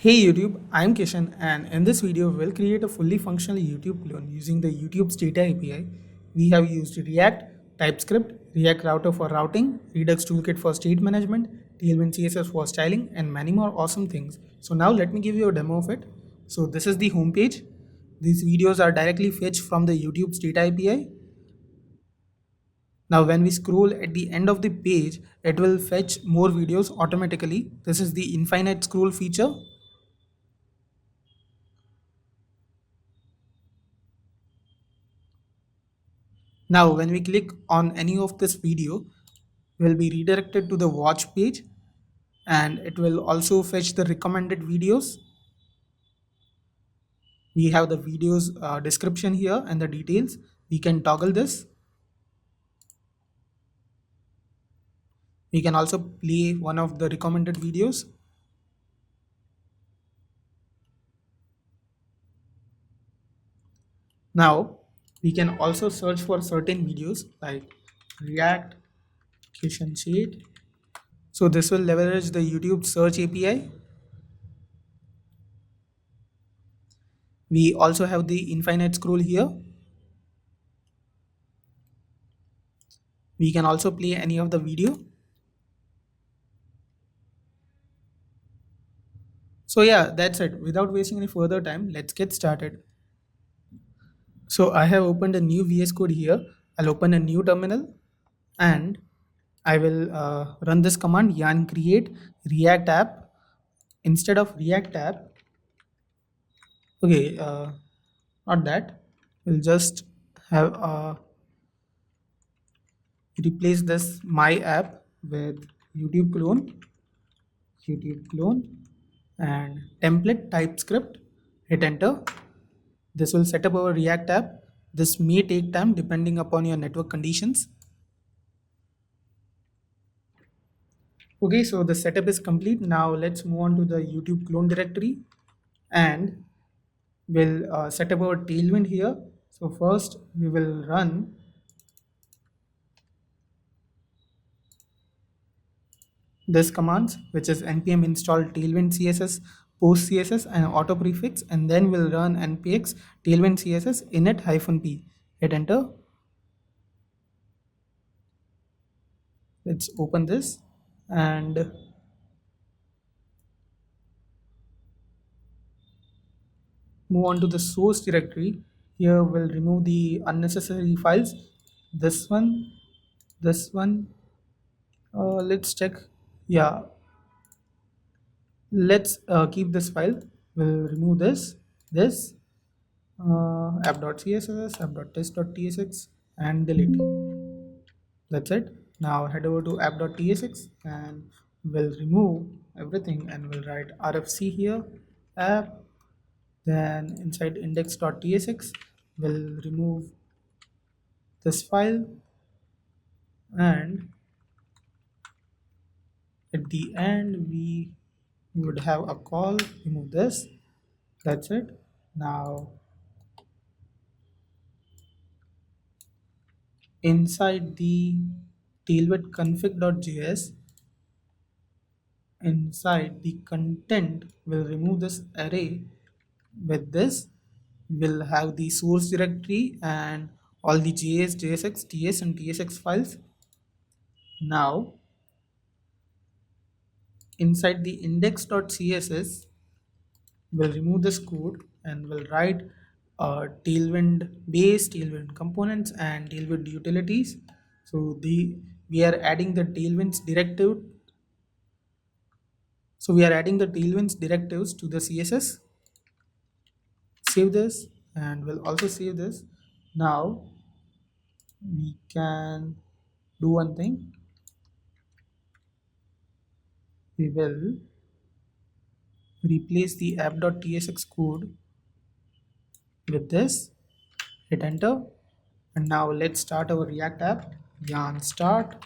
Hey YouTube, I'm Kishan, and in this video we'll create a fully functional YouTube clone using the YouTube's data API. We have used React, Typescript, React Router for routing, Redux Toolkit for state management, Tailwind CSS for styling, and many more awesome things. So now let me give you a demo of it. So this is the homepage. These videos are directly fetched from the YouTube's data API. Now when we scroll at the end of the page, it will fetch more videos automatically. This is the infinite scroll feature. Now, when we click on any of this video, we'll be redirected to the watch page, and it will also fetch the recommended videos. We have the videos description here and the details. We can toggle this. We can also play one of the recommended videos. Now, we can also search for certain videos like React, Kitchen Shade. So this will leverage the YouTube search API. We also have the infinite scroll here. We can also play any of the video. So yeah, that's it. Without wasting any further time, let's get started. So I have opened a new VS Code here. I'll open a new terminal and I will run this command yarn create React app. Instead of React app, okay, not that. We'll just have replace this my app with YouTube clone, YouTube clone, and template TypeScript. Hit enter. This will set up our React app. This may take time depending upon your network conditions. Okay, so the setup is complete. Now let's move on to the YouTube clone directory and we'll set up our Tailwind here. So first we will run this commands, which is npm install Tailwind CSS, post CSS and auto prefix, and then we'll run npx Tailwind CSS init-p. Hit enter. Let's open this and move on to the source directory. Here we'll remove the unnecessary files. This one, this one. Let's check. Yeah, let's keep this file. We'll remove this app.css, app.test.tsx, and delete. That's it. Now head over to app.tsx and we'll remove everything and we'll write rfc here, app. Then inside index.tsx, we'll remove this file and at the end we would have a call, remove this. That's it. Now inside the tailwind config.js, inside the content we'll remove this array. With this we'll have the source directory and all the js, jsx, ts and tsx files. Now inside the index.css we'll remove this code and we'll write tailwind base, tailwind components and tailwind utilities. So we are adding the tailwinds directive. So we are adding the tailwinds directives to the css. Save this and we'll also save this. Now we can do one thing. We will replace the app.tsx code with this. Hit enter. And now let's start our React app. Yarn start.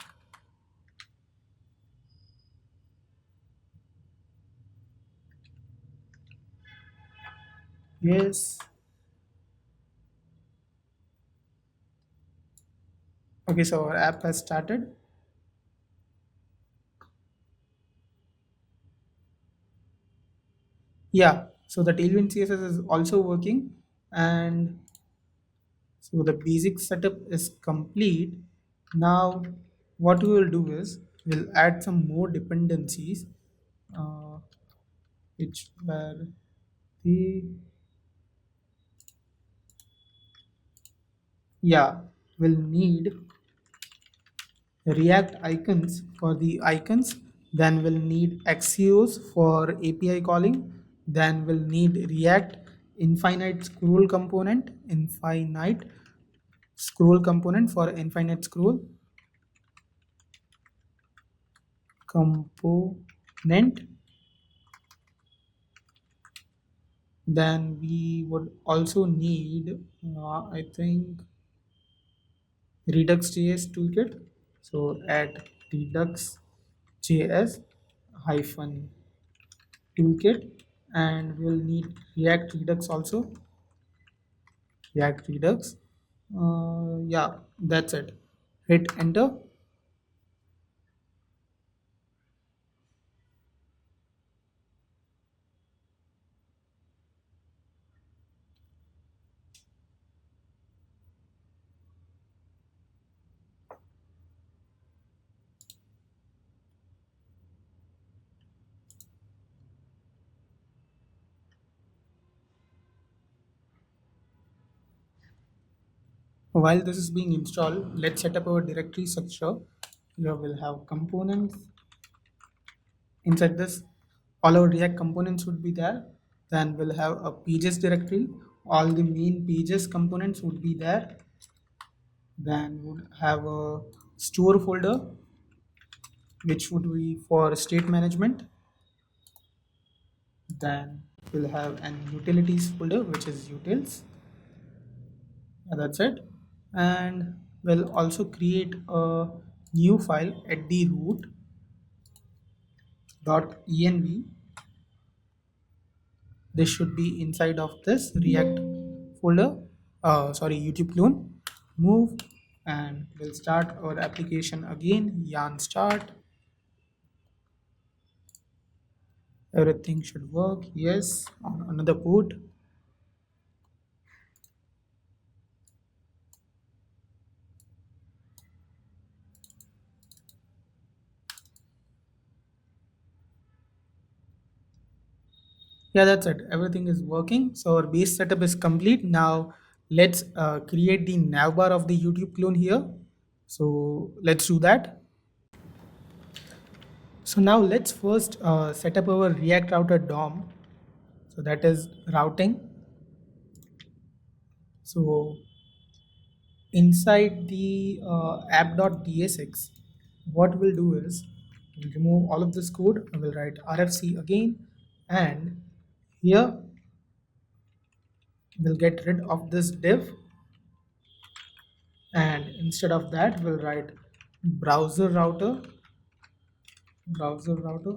Yes. Okay, so our app has started. Yeah, so the Tailwind CSS is also working, and so the basic setup is complete. Now what we will do is we'll add some more dependencies, uh, which were the, yeah, we'll need React icons for the icons, then we'll need Axios for API calling, then we'll need React infinite scroll component for infinite scroll component. Then we would also need, I think, Redux.js toolkit. So add Redux.js hyphen toolkit, and we'll need React Redux also. React Redux. Yeah, that's it. Hit enter. While this is being installed, let's set up our directory structure. Here we'll have components. Inside this, all our React components would be there. Then we'll have a pages directory. All the main pages components would be there. Then would have a store folder, which would be for state management. Then we'll have an utilities folder, which is utils. That's it. And we'll also create a new file at the root.env. This should be inside of this React folder, sorry, YouTube clone. Move, and we'll start our application again. Yarn start. Everything should work. Yes, on another port. Yeah, that's it. Everything is working. So our base setup is complete. Now let's create the navbar of the YouTube clone here. So let's do that. So now let's first set up our React router DOM. So that is routing. So inside the app.tsx, what we'll do is we'll remove all of this code and we'll write RFC again, and here we'll get rid of this div, and instead of that we'll write browser router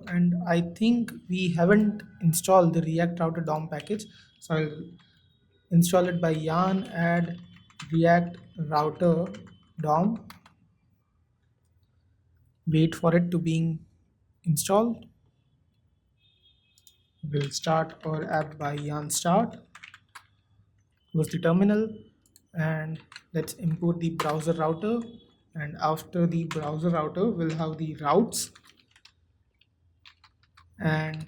and I think we haven't installed the React router DOM package, so I'll install it by yarn add React router DOM. Wait for it to being installed. We'll start our app by yarn start. Close the terminal, and let's import the browser router, and after the browser router we'll have the routes, and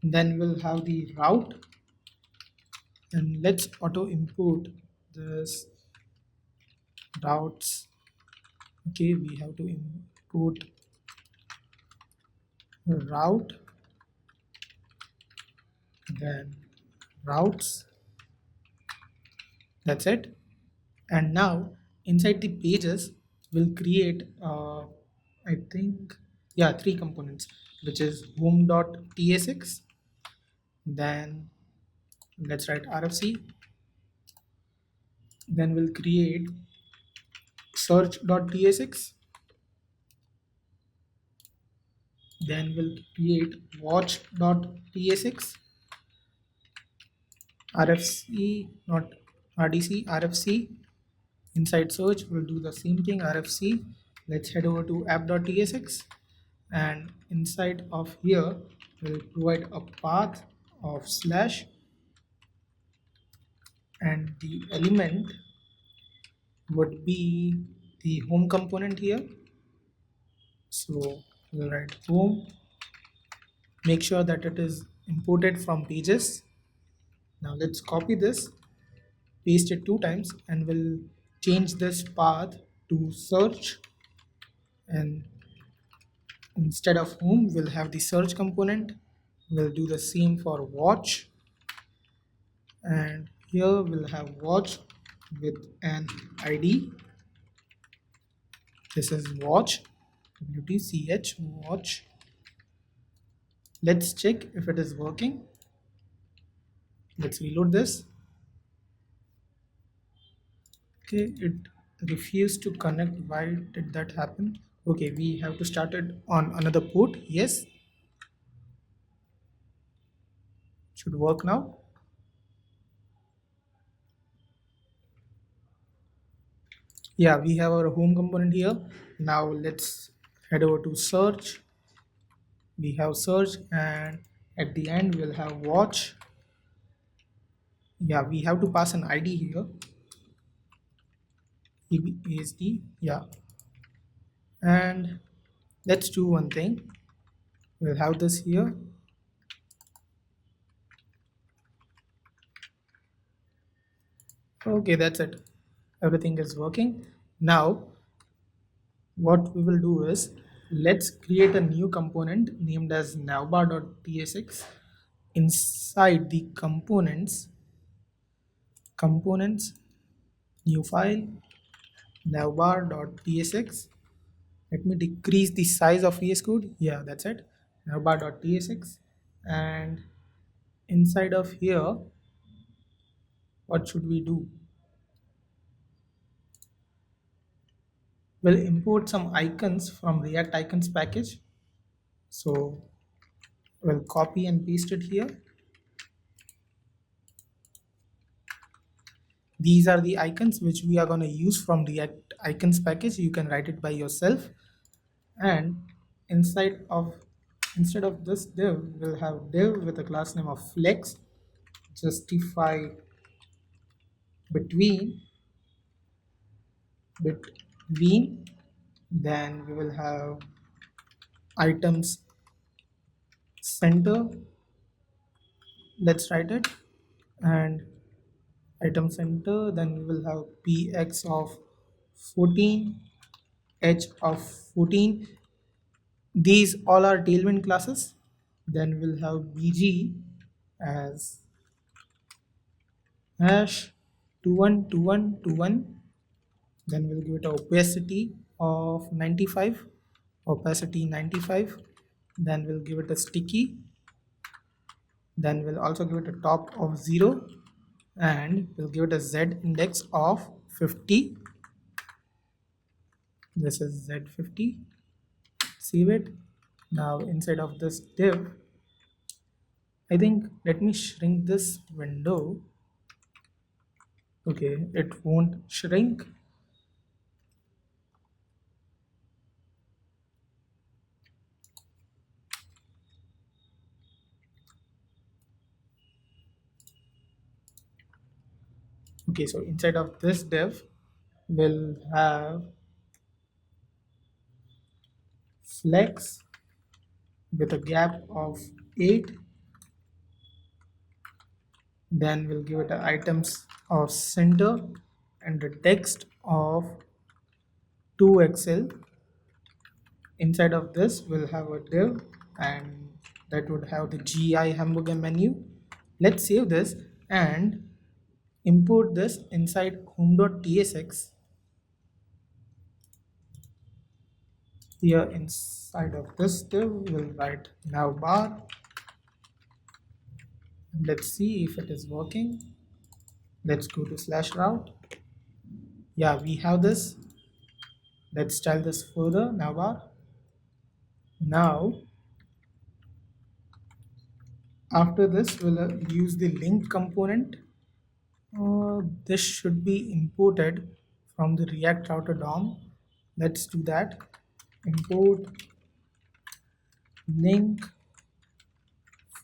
then we'll have the route, and let's auto import this routes. Okay, we have to import route, then routes. That's it. And now inside the pages we'll create I think, yeah, three components, which is home.tsx, then let's write RFC, then we'll create search.tsx, then we'll create watch.tsx, RFC, not RDC, RFC. Inside search we'll do the same thing, RFC. Let's head over to app.tsx, and inside of here will provide a path of slash, and the element would be the home component here. So we'll write home, make sure that it is imported from pages. Now let's copy this, paste it 2 times, and we'll change this path to search, and instead of home we'll have the search component. We'll do the same for watch, and here we'll have watch with an ID. This is watch, WTCH watch. Let's check if it is working. Let's reload this. Okay, it refused to connect. Why did that happen? Okay, we have to start it on another port. Yes, should work now. Yeah, we have our home component here. Now let's head over to search. We have search, and at the end we'll have watch. Yeah, we have to pass an ID here. EBASD, yeah. And let's do one thing. We'll have this here. Okay, that's it. Everything is working. Now what we will do is, let's create a new component named as navbar.tsx. Inside the components, new file, navbar.tsx. Let me decrease the size of VS Code. Yeah, that's it. Navbar.tsx. And inside of here, what should we do? We'll import some icons from React icons package. So we'll copy and paste it here. These are the icons which we are going to use from React icons package. You can write it by yourself. And instead of this div, we'll have div with a class name of flex, justify between, then we will have items center. Let's write it, and item center, then we will have px of 14, h of 14. These all are Tailwind classes. Then we'll have bg as hash 212121. Then we'll give it opacity of 95, opacity 95. Then we'll give it a sticky. Then we'll also give it a top of 0, and we'll give it a z index of 50. This is z50. Save it. Now inside of this div, I think, let me shrink this window. Okay, it won't shrink. Okay, so inside of this div, we'll have flex with a gap of 8. Then we'll give it a items of center and the text of 2xl. Inside of this, we'll have a div, and that would have the GI hamburger menu. Let's save this and import this inside home.tsx. Here inside of this div, we'll write navbar. Let's see if it is working. Let's go to /route. Yeah, we have this. Let's style this further, navbar. Now after this, we'll use the link component. This should be imported from the React router DOM. Let's do that. Import link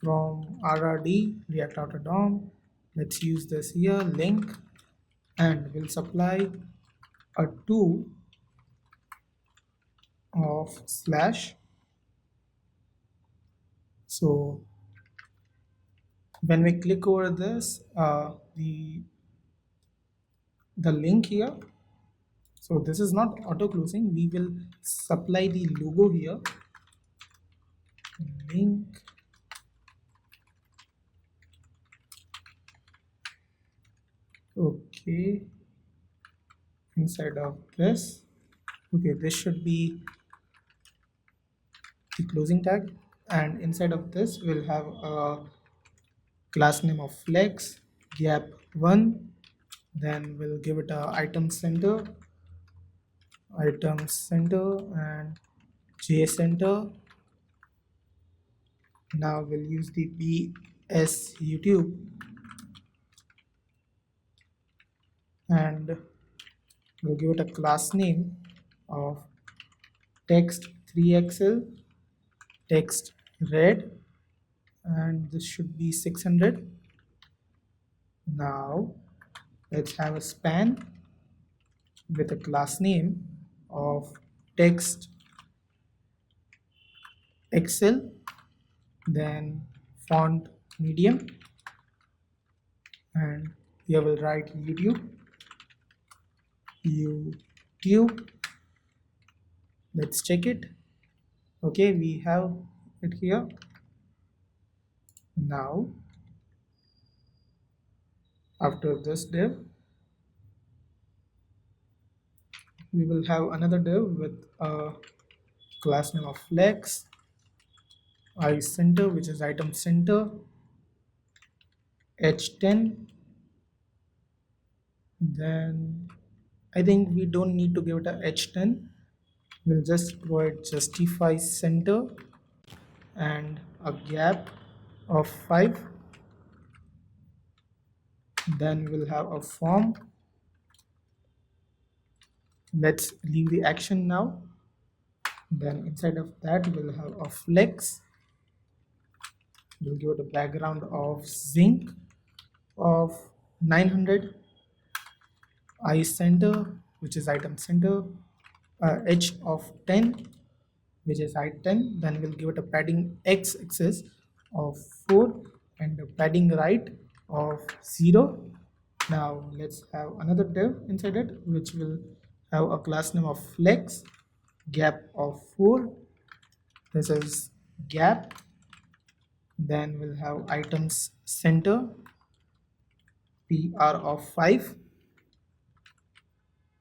from RRD, React Router DOM. Let's use this here, link, and we'll supply a 2 of slash. So when we click over this, the link here, so this is not auto closing, we will supply the logo here, link, okay, inside of this, okay, this should be the closing tag, and inside of this we'll have a class name of flex gap 1, then we'll give it a item center and jscenter. Now we'll use the bs YouTube and we'll give it a class name of text 3xl text red, and this should be 600. Now let's have a span with a class name of text xl, then font medium, and here we'll write YouTube. Let's check it. Okay, we have it here. Now after this div, we will have another div with a class name of flex center, which is item center, h10. Then I think we don't need to give it a h10. We'll just provide justify center and a gap of 5. Then we'll have a form. Let's leave the action now. Then inside of that we'll have a flex. We'll give it a background of zinc of 900, center, which is item center, h of 10, which is height 10. Then we'll give it a padding x axis of 4 and a padding right of 0. Now let's have another div inside it, which will have a class name of flex gap of 4. This is gap. Then we'll have items center PR of 5,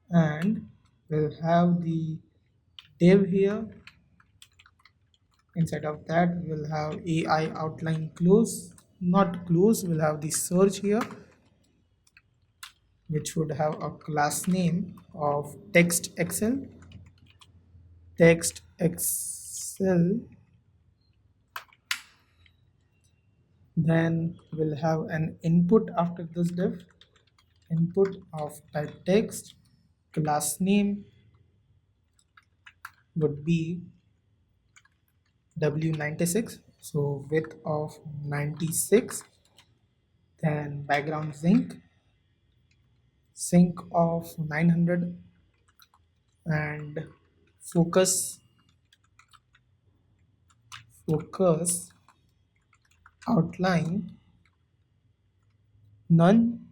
and we'll have the div here. Inside of that we'll have AI outline close, not close, we'll have the search here, which would have a class name of text xl. Then we'll have an input after this div, input of type text. Class name would be w96, so width of 96. Then background sync of 900, and focus outline none,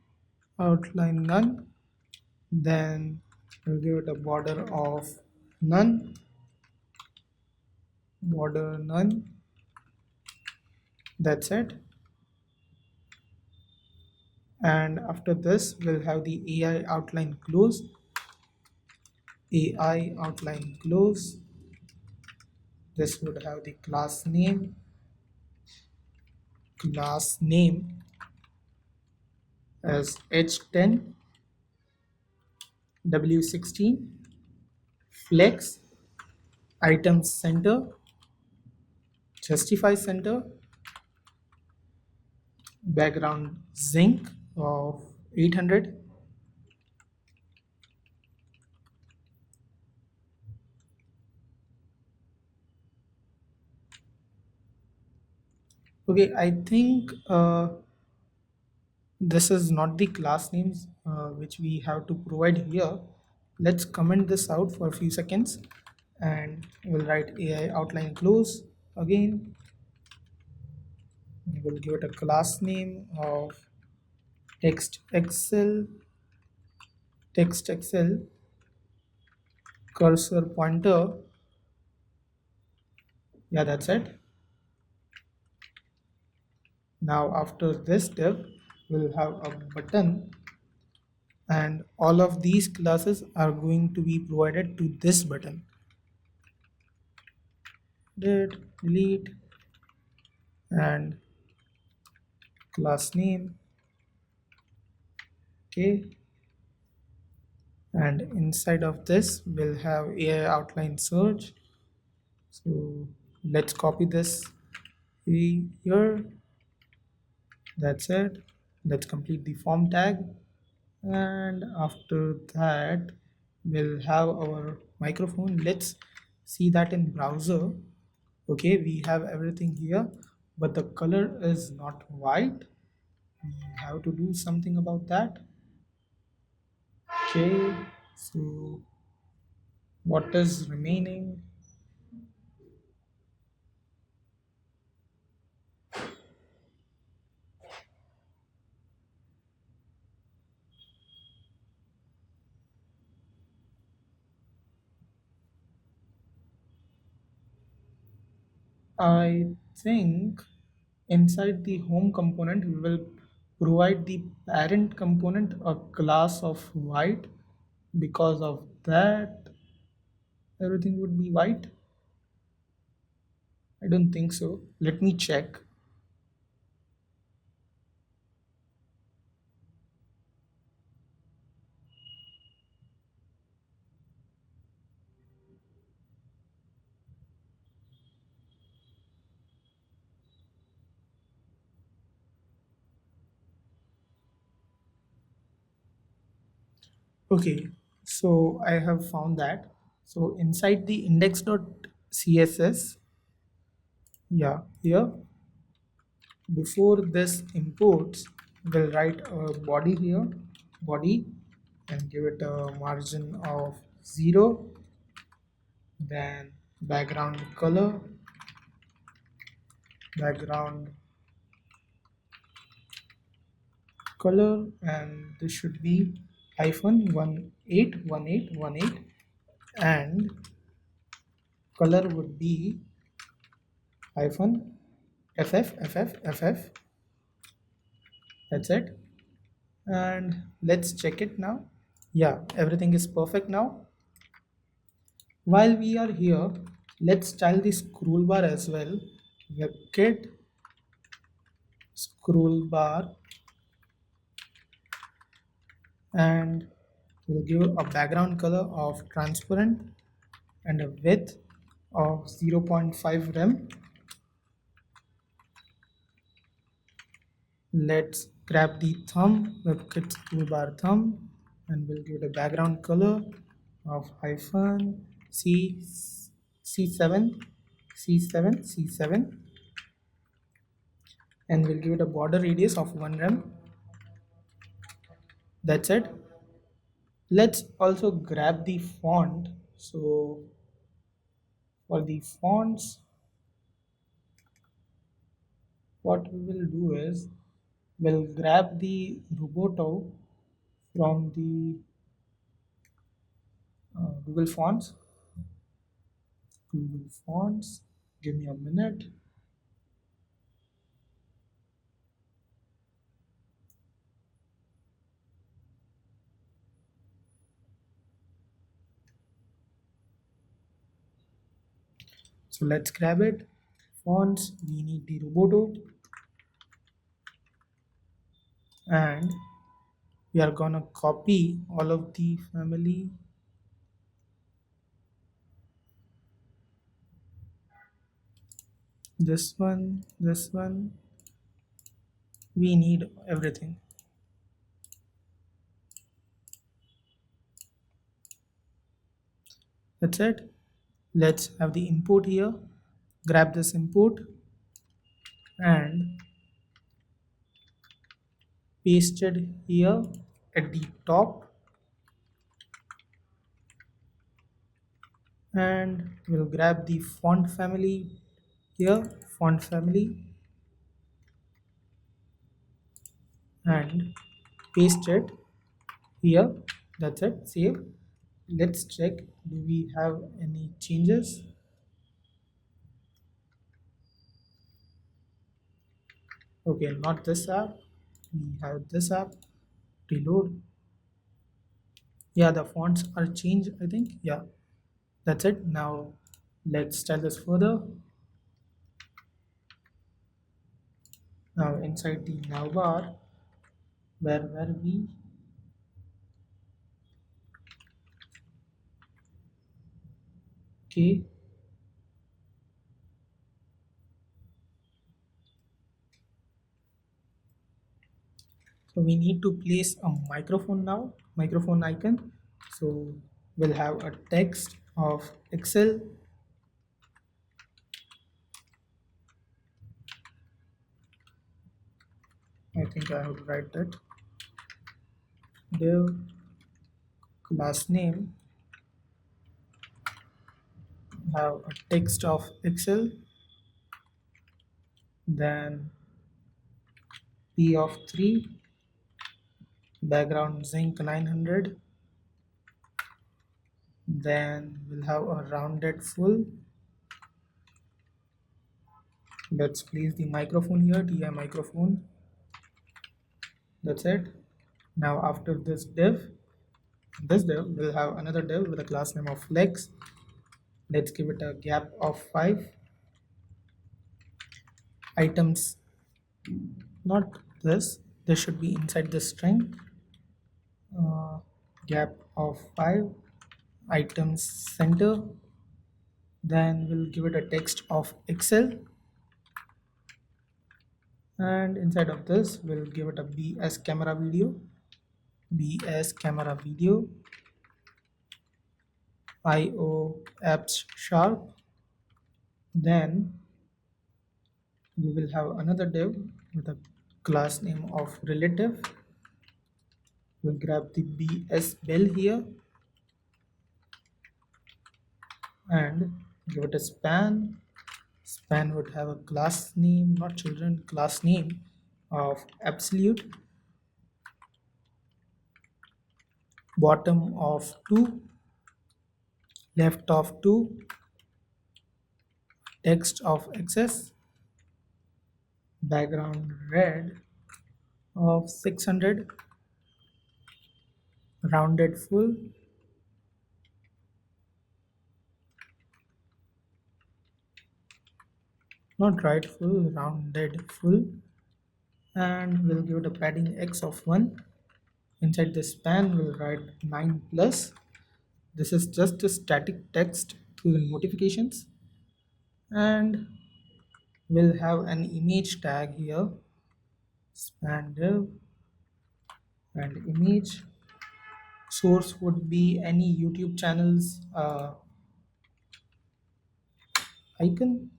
then we'll give it a border of none, border none. That's it. And after this we'll have the AI outline close, this would have the class name as h10 w16 flex item center justify center background zinc of 800, Okay, I think this is not the class names which we have to provide here. Let's comment this out for a few seconds and we'll write AI outline close again. We'll give it a class name of text excel, text excel, cursor pointer. Yeah, that's it. Now after this div, we'll have a button and all of these classes are going to be provided to this button. Delete and class name. Okay, and inside of this we'll have AI outline search. So let's copy this here. That's it. Let's complete the form tag, and after that we'll have our microphone. Let's see that in browser. Okay, we have everything here, but the color is not white. We have to do something about that. Okay, so what is remaining? I think inside the home component we will provide the parent component a class of white. Because of that everything would be white. I don't think so. Let me check. Okay, so I have found that. So inside the index.css, yeah, here before this imports, we'll write a body here, body, and give it a margin of 0. Then background color, background color, and this should be hyphen 181818, and color would be hyphen ff. That's it. And let's check it now. Yeah, everything is perfect now. While we are here, let's style the scroll bar as well. WebKit scroll bar, and we'll give a background color of transparent and a width of 0.5 rem. Let's grab the thumb, WebKit toolbar thumb, and we'll give it a background color of hyphen C7, C7, and we'll give it a border radius of 1 rem. That's it. Let's also grab the font. So for the fonts, what we will do is we'll grab the Roboto from the Google Fonts. Google Fonts. Give me a minute. So let's grab it. Fonts, we need the Roboto, and we are gonna copy all of the family. This one, we need everything. That's it. Let's have the import here. Grab this import and pasted here at the top, and we'll grab the font family here, font family, and paste it here. That's it. Save. Let's check, do we have any changes? Okay, not this app, we have this app. Reload. Yeah, the fonts are changed, I think. Yeah, that's it. Now let's style this further. Now inside the navbar, where were we? Okay, so we need to place a microphone now, microphone icon. So we'll have a text of Excel. I think I have to write that. Div class name, have a text of Excel, then P of 3, background zinc 900, then we'll have a rounded full. Let's place the microphone here, TI microphone. That's it. Now after this div we'll have another div with a class name of flex. Let's give it a gap of 5 items. Not this should be inside the string. Gap of 5 items center, then we'll give it a text of Excel, and inside of this we'll give it a bs camera video, bs camera video, io apps sharp. Then we will have another div with a class name of relative. We'll grab the bs bell here and give it a span. Span would have a class name, not children, class name of absolute, bottom of 2, left of 2, text of access, background red of 600, rounded full, not right full, rounded full, and we'll give it a padding x of 1. Inside the span we'll write 9 plus. This is just a static text to the notifications, and we'll have an image tag here, span div, and image source would be any YouTube channel's icon.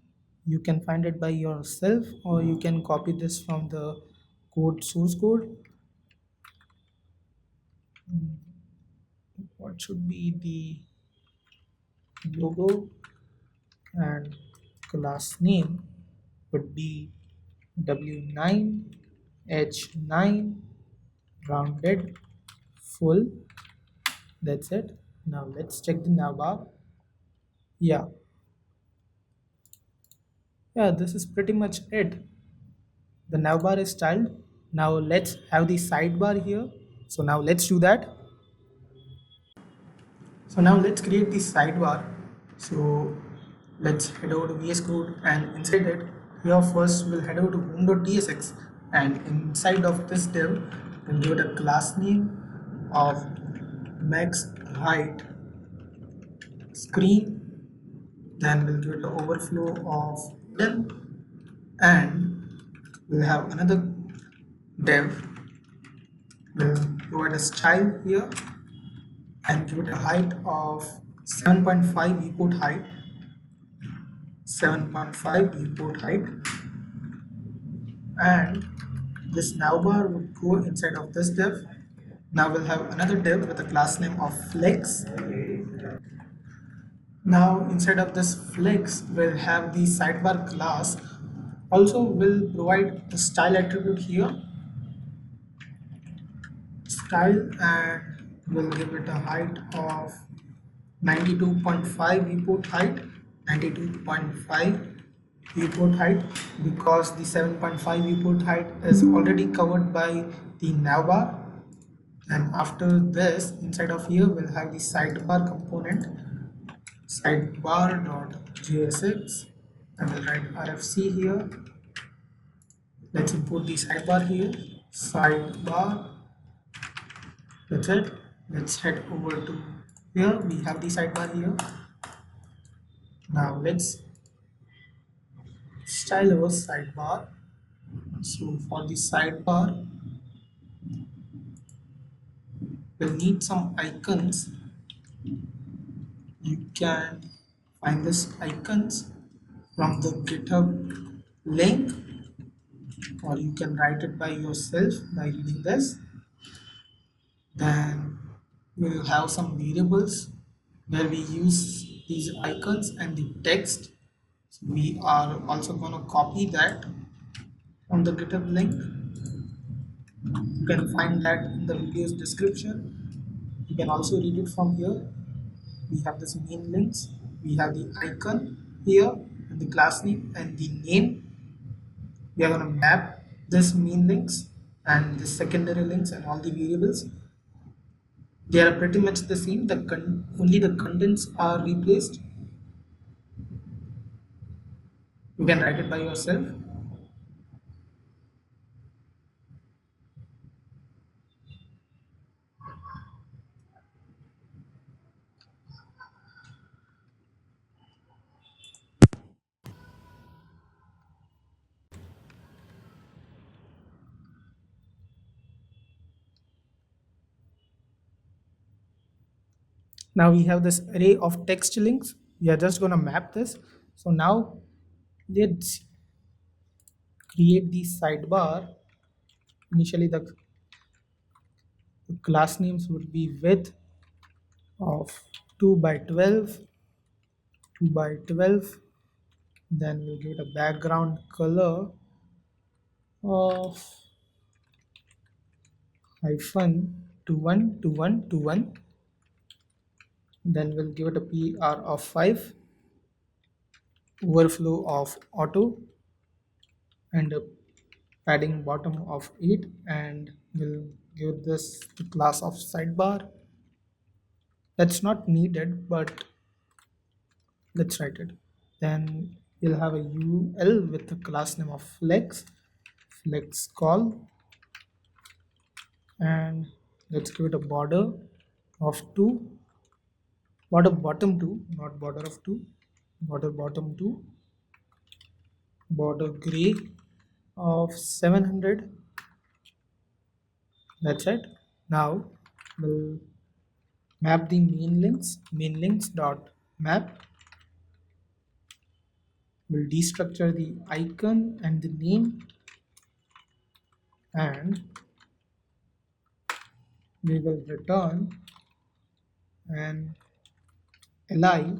You can find it by yourself, or you can copy this from the source code. What should be the logo, and class name would be w9 h9 rounded full. That's it. Now let's check the navbar. Yeah, this is pretty much it. The navbar is styled. Now let's have the sidebar here. So now let's do that. So now let's create the sidebar. So let's head over to VS Code, and inside it, here first we'll head over to home.tsx, and inside of this div we'll give it a class name of max height screen. Then we'll give it the overflow of 10, and we'll have another div. We'll provide a style here and give it a height of 7.5 viewport height, 7.5 viewport height. and this navbar would go inside of this div. Now we'll have another div with a class name of flex. Now inside of this flex we'll have the sidebar class. Also we'll provide the style attribute here, style, and we'll give it a height of 92.5 viewport height, 92.5 viewport height, because the 7.5 viewport height is already covered by the navbar. And after this, inside of here we'll have the sidebar component, sidebar.jsx, and we'll write rfc here. Let's import the sidebar here, sidebar. That's it. Let's head over to here. We have the sidebar here. Now let's style our sidebar. So for the sidebar, we'll need some icons. You can find this icons from the GitHub link, or you can write it by yourself by reading this. Then we'll have some variables where we use these icons and the text. So we are also going to copy that from the GitHub link. You can find that in the video's description. You can also read it from here. We have this main links, we have the icon here, and the class name and the name. We are going to map this main links and the secondary links and all the variables. They are pretty much the same, only the contents are replaced. You can write it by yourself. Now we have this array of text links. We are just going to map this. So now let's create the sidebar. Initially the class names would be width of 2 by 12, 2 by 12. Then we'll give it a background color of -212121. Then we'll give it a PR of 5, overflow of auto, and a padding bottom of 8, and we'll give this the class of sidebar. That's not needed, but let's write it. Then we'll have a UL with the class name of flex, flex call, and let's give it a border of 2, border bottom 2, not border of 2, border bottom 2, border gray of 700. That's it. Now we'll map the main links dot map. We'll destructure the icon and the name, and we will return an li.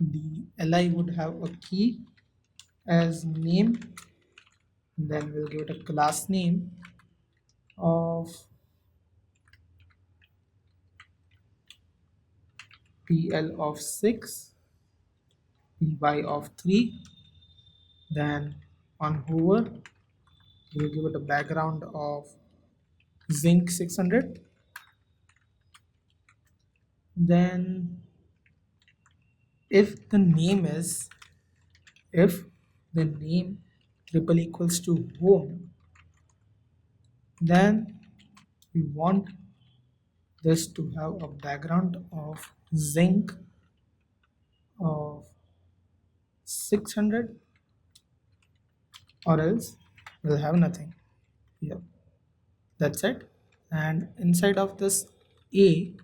The li would have a key as name, then we'll give it a class name of pl of 6, py of 3. Then on hover we'll give it a background of zinc 600. Then if the name triple equals to home, then we want this to have a background of zinc of 600, or else we'll have nothing here. That's it. And inside of this li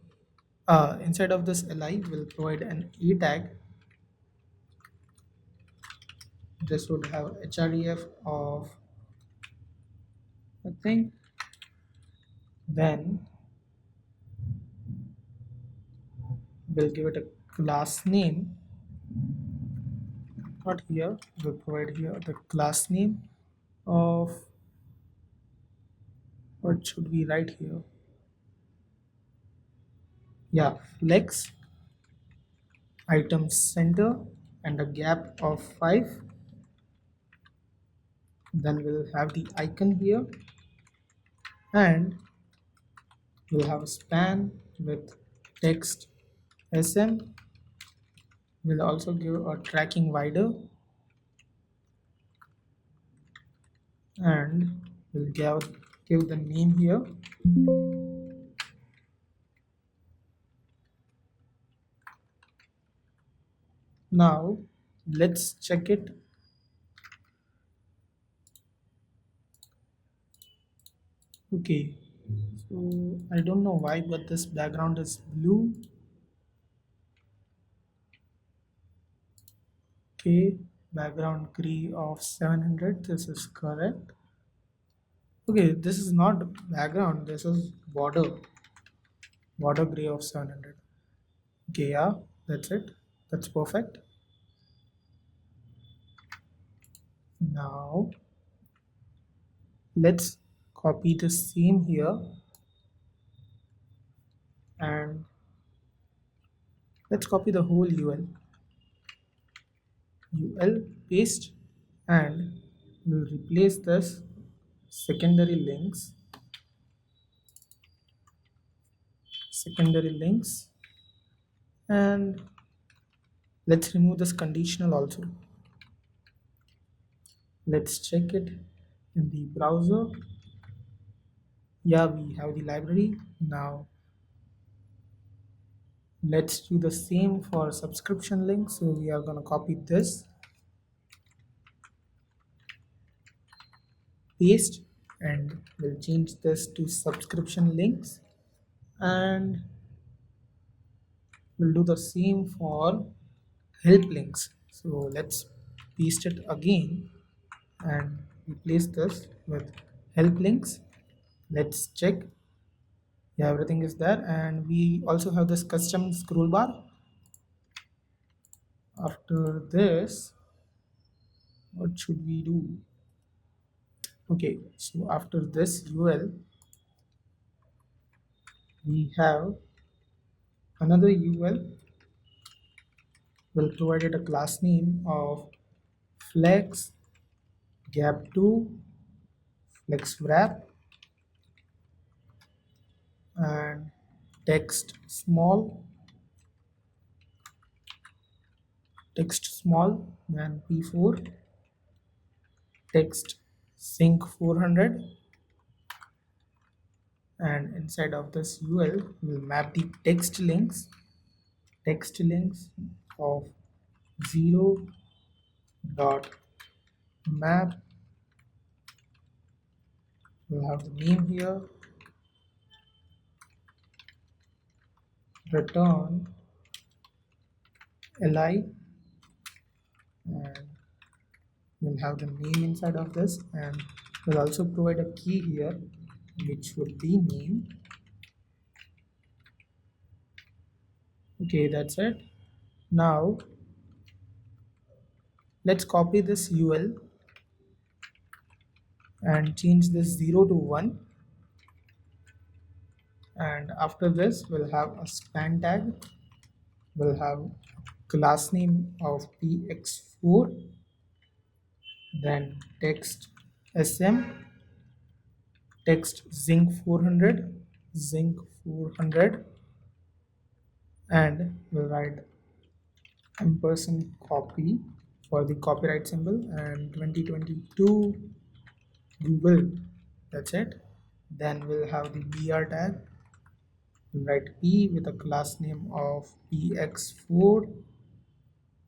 we'll provide an a tag This would have href of a thing. Then we'll give it a class name. Not here, we'll provide here the class name of, what should we write here? Yeah, flex item center and a gap of 5. Then we'll have the icon here, and we'll have a span with text sm. We'll also give a tracking wider, and we'll give the name here. Now let's check it. Okay, so I don't know why, but this background is blue. Okay, background gray of 700. This is correct. Okay, this is not background. This is border gray of 700. Okay, yeah, that's it. That's perfect. Now let's copy the same here, and let's copy the whole ul paste, and we'll replace this secondary links, and let's remove this conditional also. Let's check it in the browser. Yeah, we have the library. Now let's do the same for subscription link. So we are going to copy this, paste, and we'll change this to subscription links, and we'll do the same for help links. So let's paste it again and replace this with help links. Let's check. Yeah, everything is there, and we also have this custom scroll bar. After this, what should we do? Okay, so after this ul, we have another ul. We'll provide it a class name of flex gap2 flex wrap, and text small, then p4 text sync 400, and inside of this ul we'll map the text links of 0 dot map. We'll have the name here, return li, and we'll have the name inside of this, and we'll also provide a key here which would be name. Okay, that's it. Now let's copy this ul and change this 0 to 1, and after this we'll have a span tag. We'll have class name of px4, then text sm, text zinc400, and we'll write ampersand copy for the copyright symbol, and 2022 Google. That's it. Then we'll have the br tag. We'll write p with a class name of px4,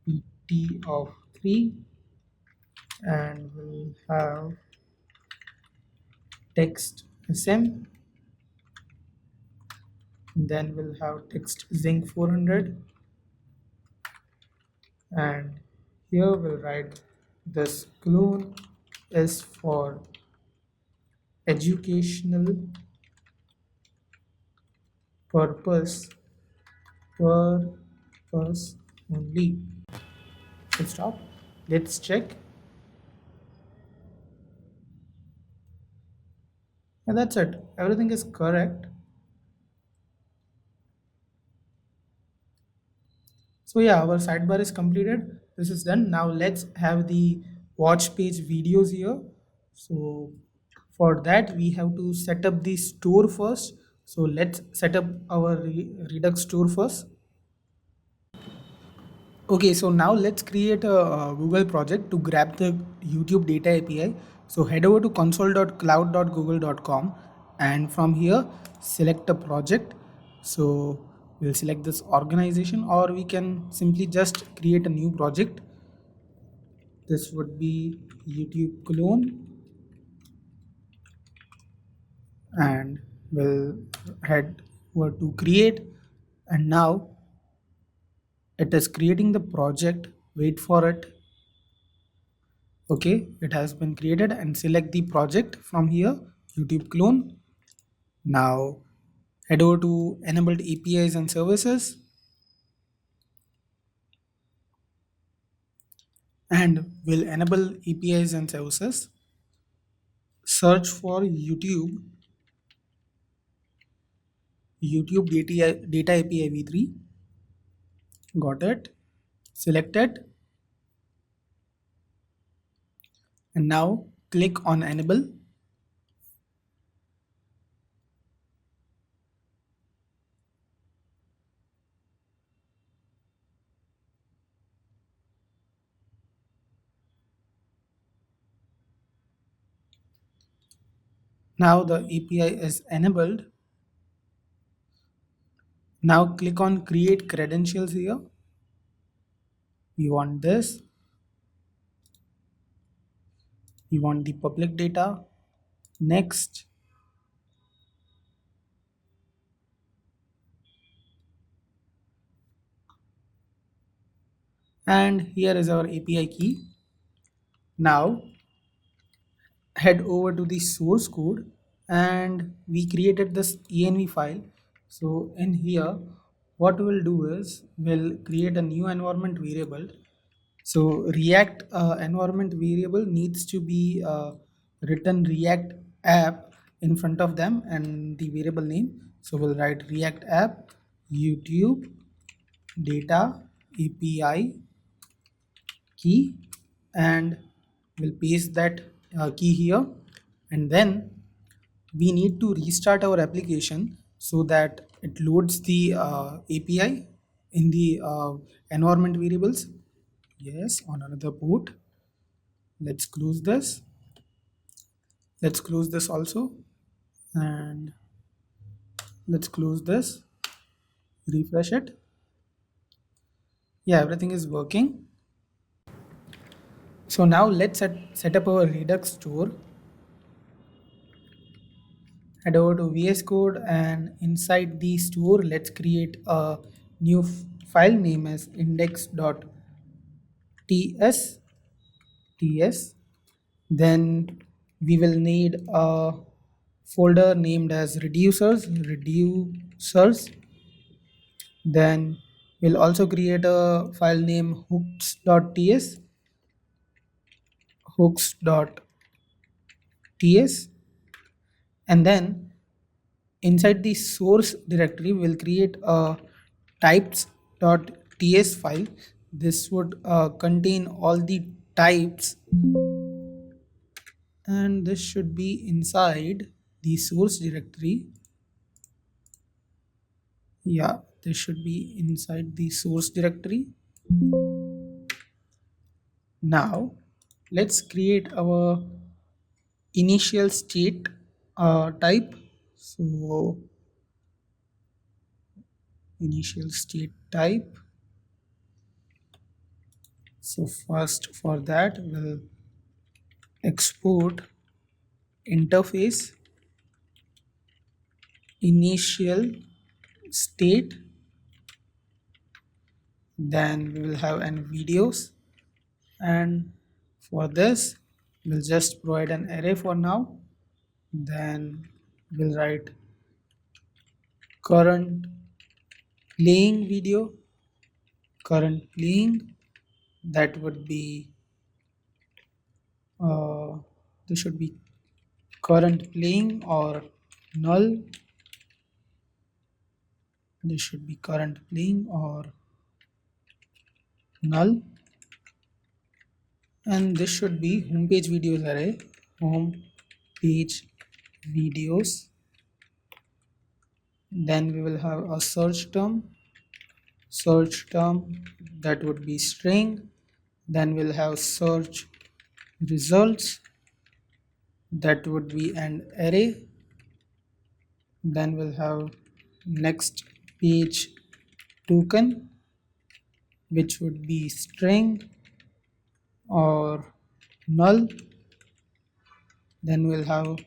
pt of 3, and we'll have text sm. Then we'll have text zinc400, and here we'll write This clone is for educational purpose purpose only. Full stop. Let's check. And that's it. Everything is correct. So yeah, our sidebar is completed. This is done. Now let's have the watch page videos here. So for that we have to set up the store first. So let's set up our Redux store first. Okay, so now let's create a Google project to grab the YouTube data API. So head over to console.cloud.google.com and from here select a project. So we'll select this organization or we can simply just create a new project. This would be YouTube clone and we'll head over to create and now it is creating the project. Wait for it. Okay, it has been created and select the project from here, YouTube clone. Now head over to enabled APIs and services and we'll enable APIs and services. Search for YouTube data API v3. Got it. Select it and now click on enable. Now the API is enabled. Now click on create credentials here. We want this. We want the public data. Next. And here is our API key. Now head over to the source code and we created this env file. So in here what we'll do is we'll create a new environment variable. So react environment variable needs to be written react app in front of them and the variable name. So we'll write react app YouTube data API key and we'll paste that key here and then we need to restart our application so that it loads the API in the environment variables. Yes, on another port. Let's close this. Let's close this also and let's close this. Refresh it. Yeah, everything is working. So now let's set up our Redux store. Head over to VS Code and inside the store let's create a new file name as index.ts. Then we will need a folder named as reducers. Then we'll also create a file name hooks.ts and then inside the source directory we'll create a types.ts file. This would contain all the types and this should be inside the source directory. Yeah, this should be inside the source directory. Now let's create our initial state type. So initial state type. So first for that we'll export interface initial state. Then we will have an videos and For this, we'll just provide an array for now. Then we'll write current playing video, current playing, that would be this should be current playing or null. This should be current playing or null, and this should be home page videos array, home page videos. Then we will have a search term, that would be string. Then we'll have search results, that would be an array. Then we'll have next page token, which would be string or null. Then we'll have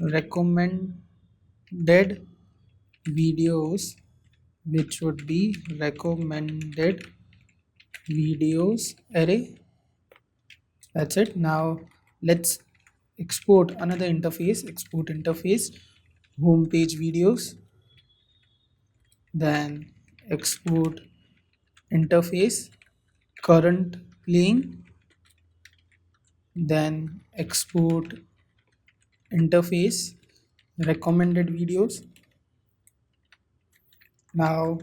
recommended videos, which would be recommended videos array. That's it. Now let's export another interface, export interface, home page videos, then export interface, current playing, then export interface, recommended videos. Now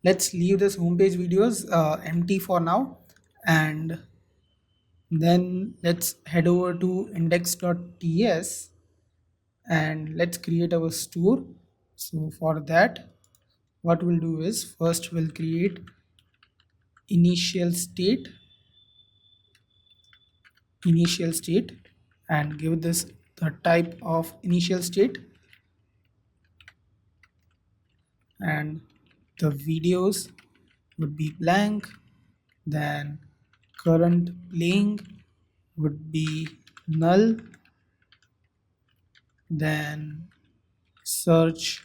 let's leave this homepage videos empty for now, and then let's head over to index.ts and let's create our store. So for that, what we'll do is first we'll create initial state and give this the type of initial state, and the videos would be blank. Then current playing would be null. Then search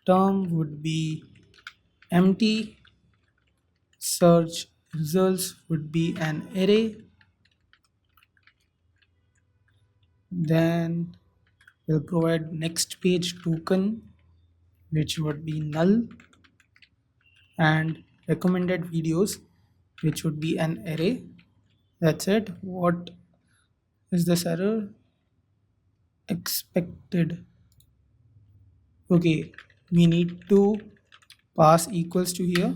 term would be empty. Search results would be an array. Then we'll provide next page token, which would be null, and recommended videos, which would be an array. That's it. What is this error? Expected. Okay, we need to pass equals to here.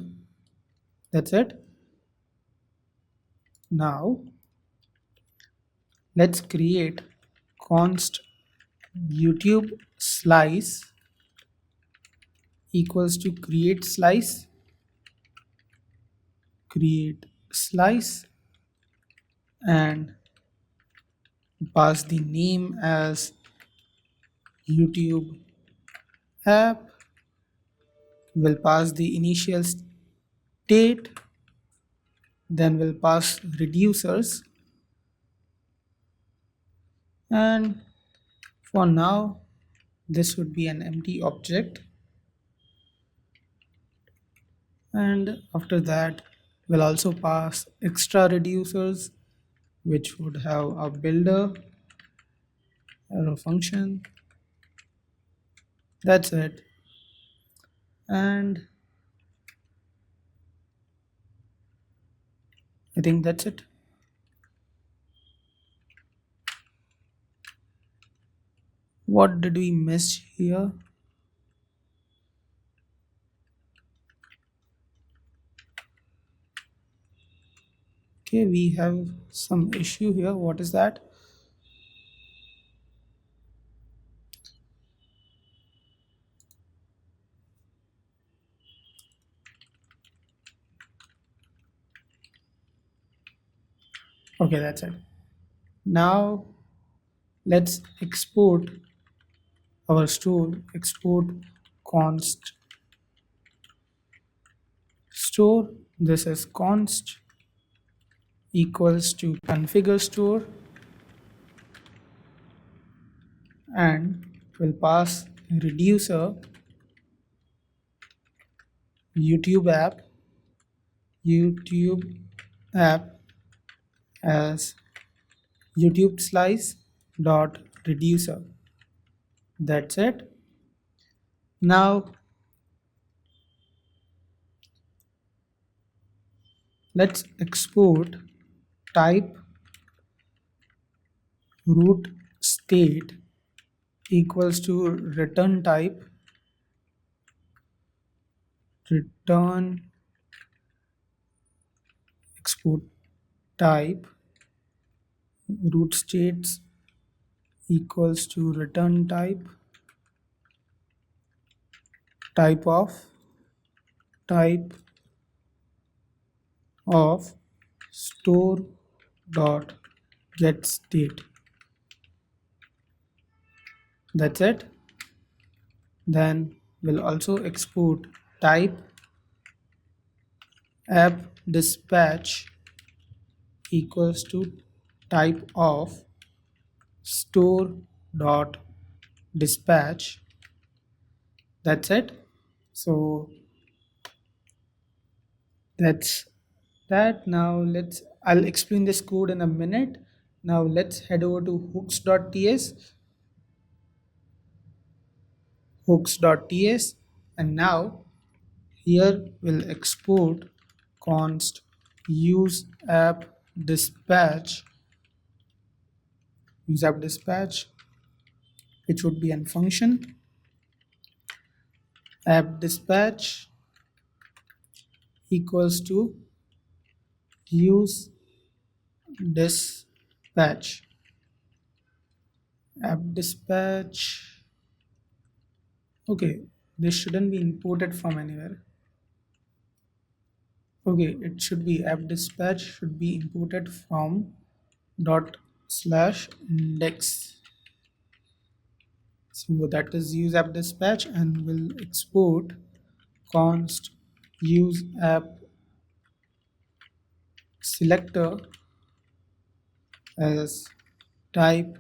That's it. Now let's create const YouTube slice equals to create slice, and pass the name as YouTube app. We'll pass the initial state, then we'll pass reducers, and for now this would be an empty object. And after that we'll also pass extra reducers, which would have a builder arrow function. That's it. And I think that's it. What did we miss here? Okay, we have some issue here. What is that? Okay, that's it. Now let's export our store, export const store. This is const equals to configure store, and we'll pass reducer YouTube app, YouTube app as YouTube slice dot reducer. That's it. Now let's export type root state equals to return type return export type root states equals to return type of store dot get state. That's it. Then we'll also export type app dispatch equals to type of store dot dispatch. That's it. So that's that. Now I'll explain this code in a minute. Now let's head over to hooks.ts, and now here we'll export const use app dispatch which would be a function app dispatch equals to use dispatch app dispatch. Okay, this shouldn't be imported from anywhere. Okay, it should be app dispatch should be imported from dot slash index. So that is use app dispatch, and we'll export const use app selector as typed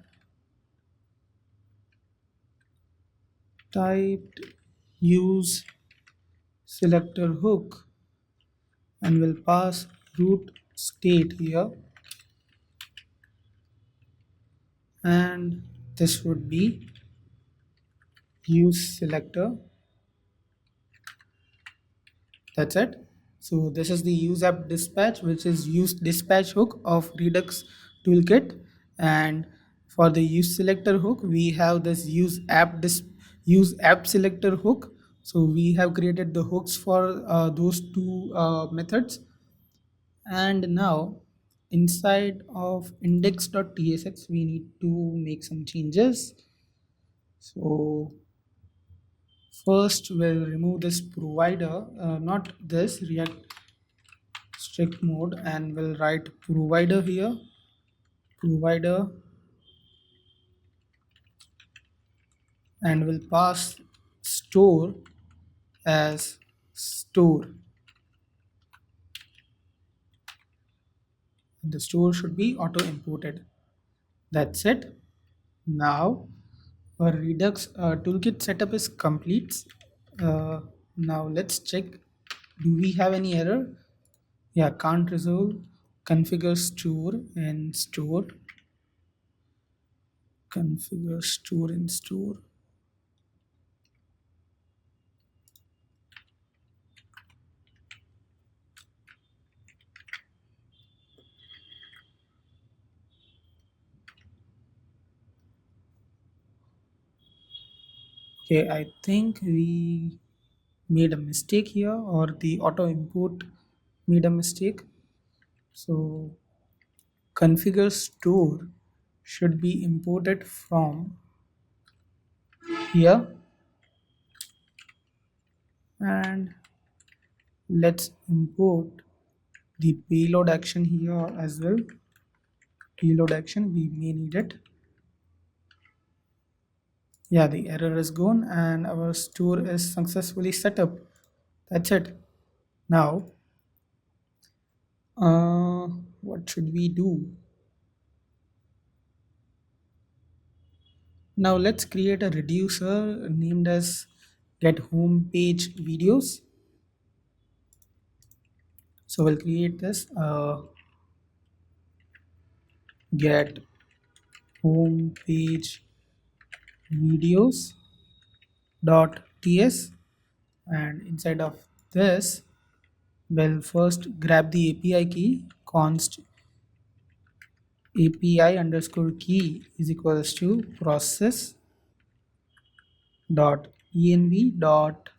use selector hook, and we'll pass root state here, and this would be use selector. That's it. So this is the use app dispatch, which is use dispatch hook of Redux Toolkit, and for the use selector hook we have this use app selector hook. So we have created the hooks for those two methods, and now inside of index.tsx we need to make some changes. So first we'll remove this provider, not this React strict mode, and we'll write provider here, provider, and we'll pass store as store. The store should be auto imported. That's it. Now our Redux toolkit setup is complete. Now let's check, do we have any error? Yeah, can't resolve configure store and store, configure store and store. Okay, I think we made a mistake here, or the auto import made a mistake. So configure store should be imported from here, and let's import the payload action here as well. Payload action, we may need it. Yeah, the error is gone and our store is successfully set up. That's it. Now what should we do? Now let's create a reducer named as get home page videos. So we'll create this get home page videos dot ts, and inside of this we'll first grab the API key const API underscore key is equals to process dot env dot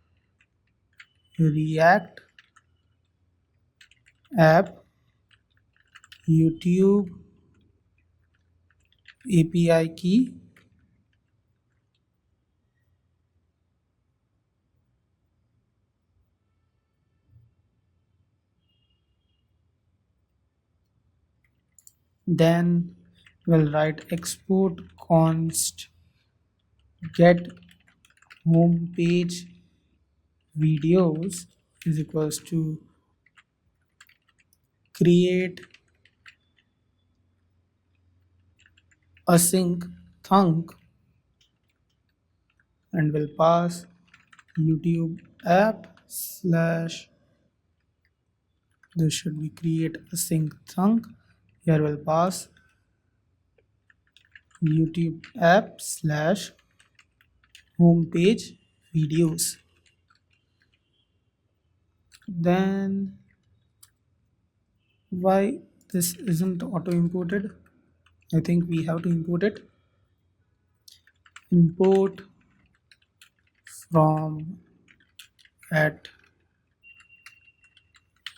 react app YouTube API key. Then we'll write export const get home page videos is equals to create async thunk, and we'll pass YouTube app slash, this should be create async thunk. Here we'll pass YouTube app slash homepage videos. Then why this isn't auto imported? I think we have to import it. Import from at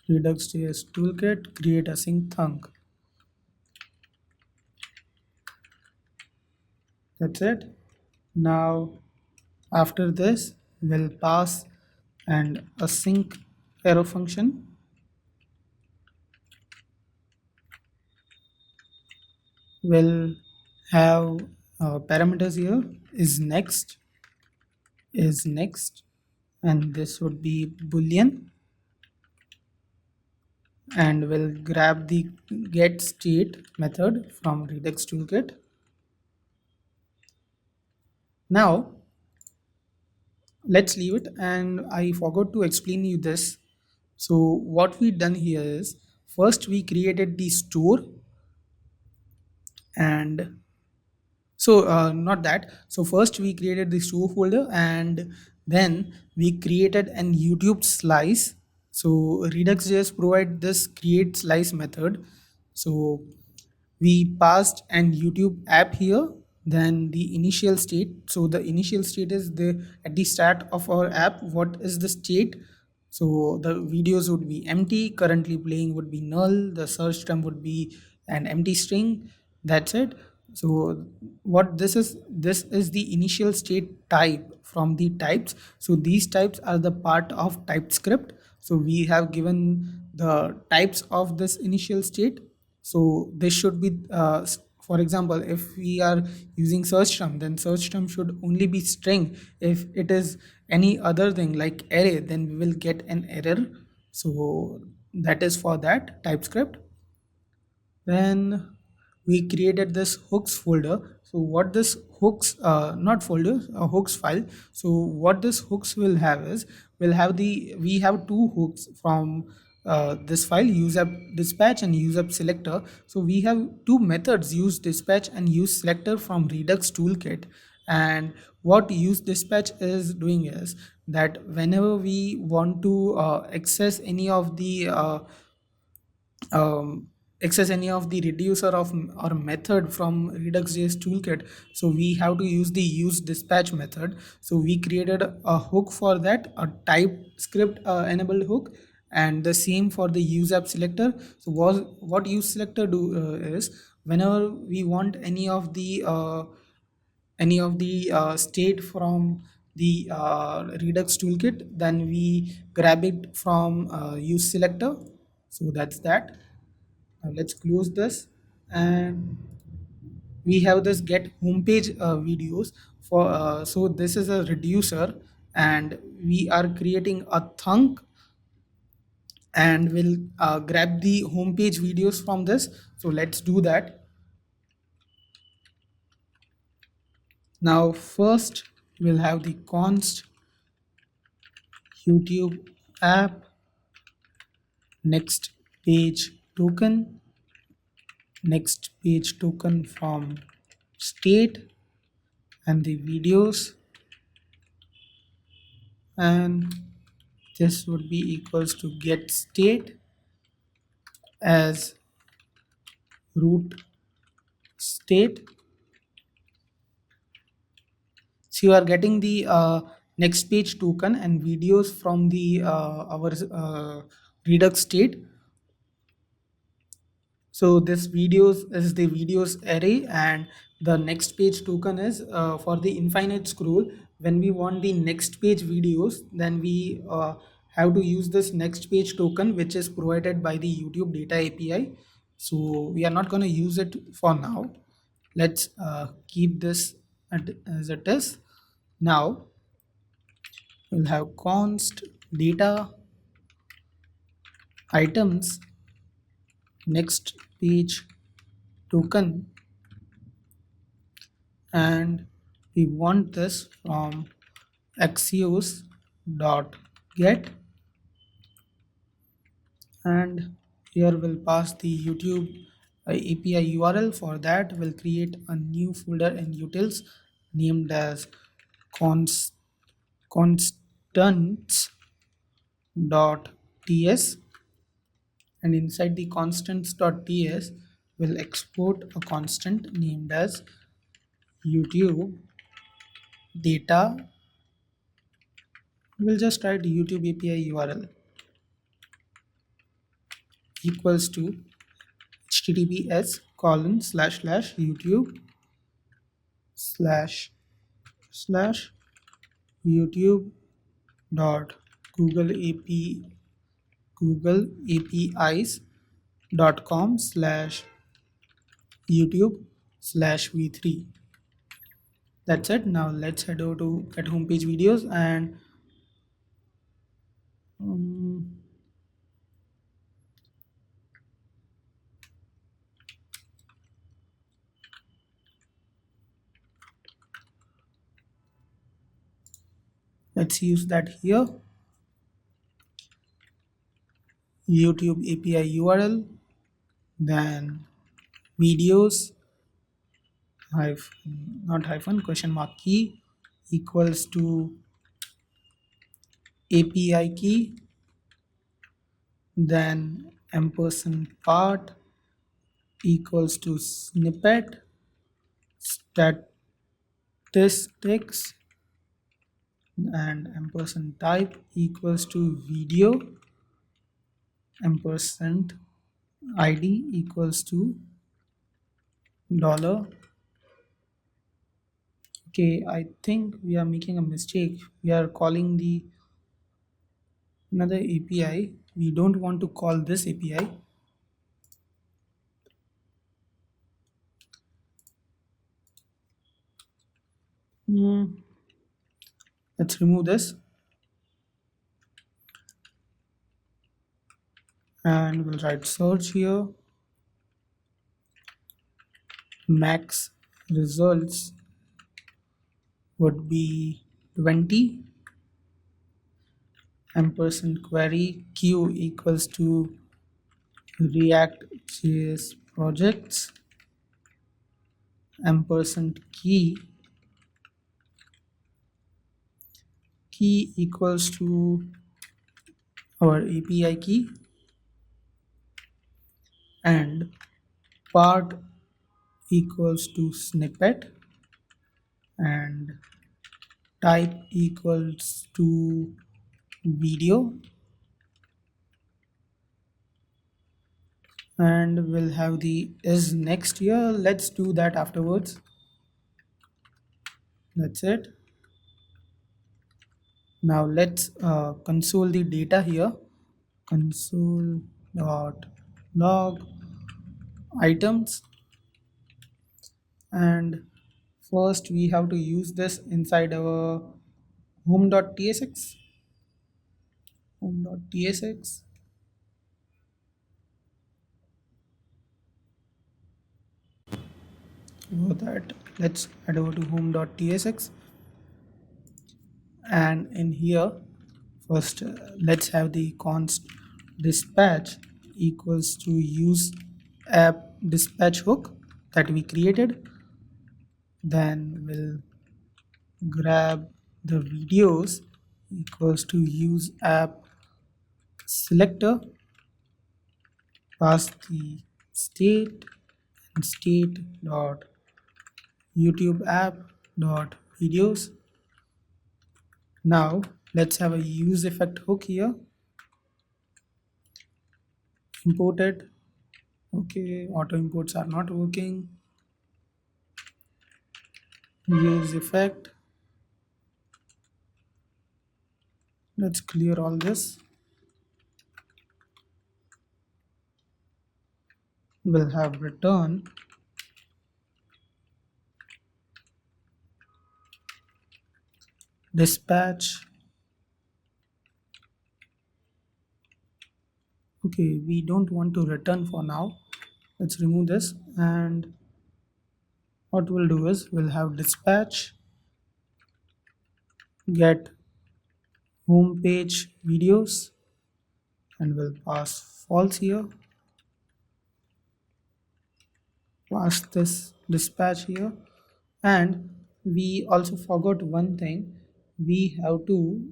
Redux Toolkit create async thunk. That's it. Now after this we'll pass and async arrow function. We'll have parameters here is next, and this would be boolean, and we'll grab the get state method from Redux Toolkit. Now let's leave it, and I forgot to explain you this. So what we done here is first we created the store, and so not that, so first we created the store folder, and then we created an YouTube slice. So Redux.js provide this create slice method. So we passed an YouTube app here, then the initial state. So the initial state is the at the start of our app, what is the state. So the videos would be empty, currently playing would be null, the search term would be an empty string. That's it. So what this is the initial state type from the types. So these types are the part of Typescript. So we have given the types of this initial state. So this should be for example, if we are using search term, then search term should only be string. If it is any other thing like array, then we will get an error. So that is for that Typescript. Then we created this hooks folder. So what this hooks not folder, a hooks file. So what this hooks will have is we have two hooks from this file, use app dispatch and use app selector. So we have two methods, use dispatch and use selector from Redux Toolkit. And what use dispatch is doing is that whenever we want to access any of the access any of the reducer of or method from Redux.js toolkit, so we have to use the use dispatch method. So we created a hook for that, a TypeScript enabled hook, and the same for the use app selector. So what use selector do is whenever we want any of the state from the Redux toolkit, then we grab it from use selector. So that's that. Now let's close this, and we have this get homepage videos for so this is a reducer, and we are creating a thunk, and we'll grab the homepage videos from this. So let's do that. Now first we'll have the const YouTube app next page token, next page token from state, and the videos, and this would be equals to get state as root state. So you are getting the next page token and videos from the our Redux state. So this videos is the videos array, and the next page token is for the infinite scroll. When we want the next page videos, then we have to use this next page token, which is provided by the YouTube data API. So we are not going to use it for now. Let's keep this as it is. Now we'll have const data items next page token, and we want this from axios dot get, and here we'll pass the YouTube API URL. For that, we'll create a new folder in utils named as const constants dot ts, and inside the constants.ts we'll export a constant named as YouTube data. We'll just write YouTube API URL equals to https colon slash slash YouTube slash slash YouTube dot google apis dot com slash YouTube slash v3. That's it. Now let's head over to get homepage videos, and let's use that here. YouTube API URL, then videos not hyphen question mark key equals to API key, then ampersand part equals to snippet statistics, and ampersand type equals to video, ampersand ID equals to dollar. Okay, I think we are making a mistake. We are calling the another API. We don't want to call this API. Let's remove this, and we'll write search here. Max results would be 20, ampersand query q equals to Reactjs Projects, ampersand key equals to our API key, and part equals to snippet, and type equals to video, and we'll have the is next here. Let's do that afterwards. That's it. Now let's console the data here. Console dot log items, and first we have to use this inside our home.tsx. home.tsx for that, let's head over to home.tsx, and in here first let's have the const dispatch equals to use app dispatch hook that we created. Then we'll grab the videos equals to use app selector, pass the state and state dot YouTube app dot videos. Now let's have a use effect hook here. Imported. Okay, auto imports are not working. Use effect. Let's clear all this. We'll have return dispatch. Okay, we don't want to return for now. Let's remove this, and what we'll do is we'll have dispatch get home page videos, and we'll pass false here. Pass this dispatch here, and we also forgot one thing. We have to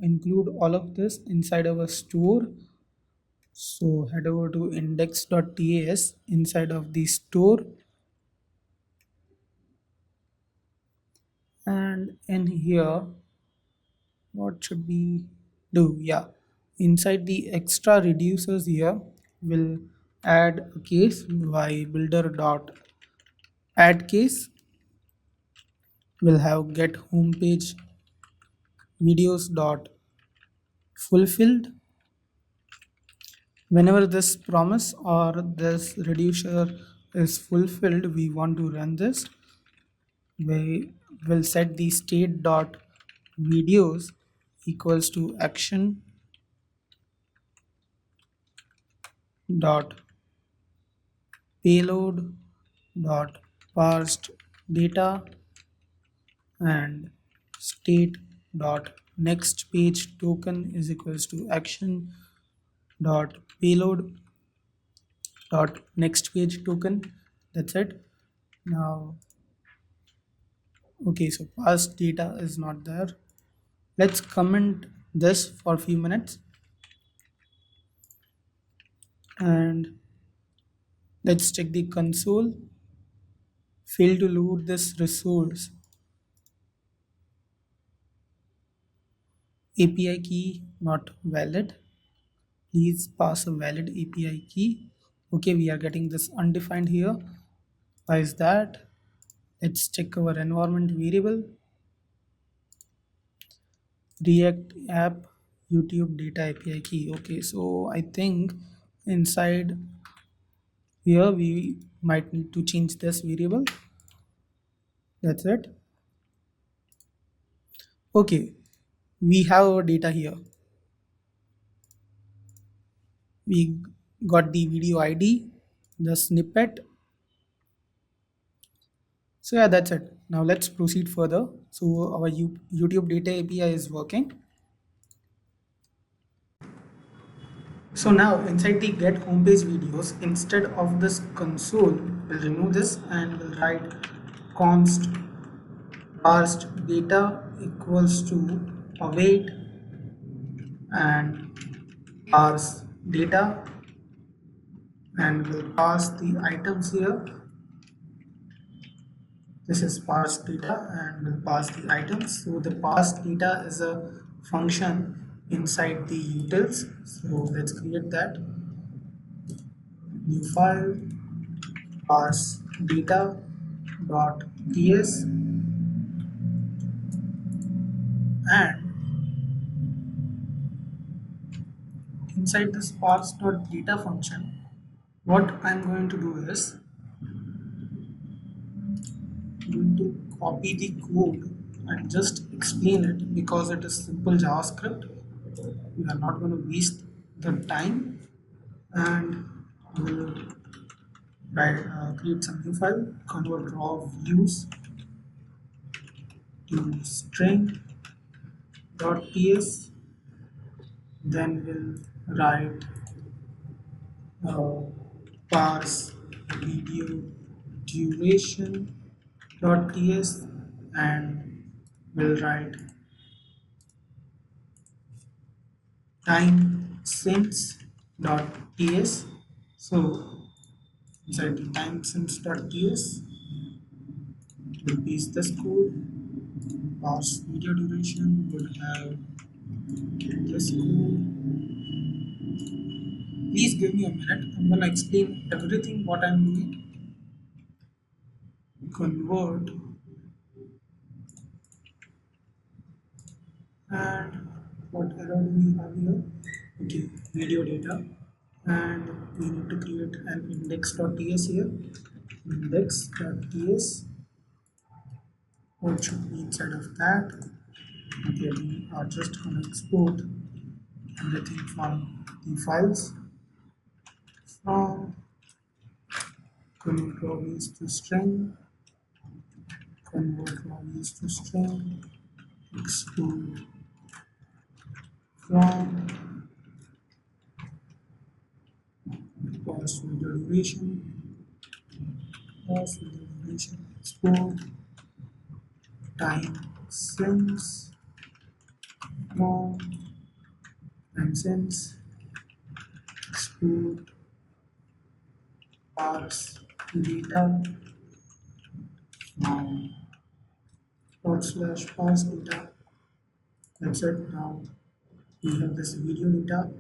include all of this inside our store. So head over to index.tas inside of the store, and in here what should we do? Yeah, inside the extra reducers here we'll add a case by builder dot add case. We'll have get homepage videos dot fulfilled. Whenever this promise or this reducer is fulfilled, we want to run this. We will set the state dot videos equals to action dot payload dot parsed data, and state dot next page token is equals to action dot payload dot next page token. That's it. Now, okay, so past data is not there. Let's comment this for a few minutes, and let's check the console. Fail to load this resource. API key not valid. Please pass a valid API key. Okay, we are getting this undefined here. Why is that? Let's check our environment variable. React app YouTube data API key. Okay, so I think inside here we might need to change this variable. That's it. Okay, we have our data here. We got the video ID, the snippet. So yeah, that's it. Now let's proceed further. So our YouTube data API is working. So now inside the get homepage videos, instead of this console, we'll remove this and we'll write const parsed data equals to await and parse data, and we'll pass the items here. This is parsed data and we'll pass the items. So the parsed data is a function inside the utils. So let's create that. New file parse data dot ts, and inside this parse dot data function, what I'm going to do is I'm going to copy the code and just explain it because it is simple JavaScript. We are not going to waste the time, and we'll create some new file, convert raw views to string.ts. Then we'll write uh, parse video duration dot ts, and we'll write time since dot ts. So inside the time since dot ts, we'll paste this code. Parse video duration would have this code. Please give me a minute. I'm gonna explain everything what I'm doing. Convert, and what error do we have here? Okay, video data, and we need to create an index.ts here. Index.ts, what should be inside of that? Okay, we are just gonna export everything from the files, from convert values to string, convert values to string, export from, pause video duration, pause video duration, export time since from, time since, export parse data from / parse data. That's it. Now we have this video data.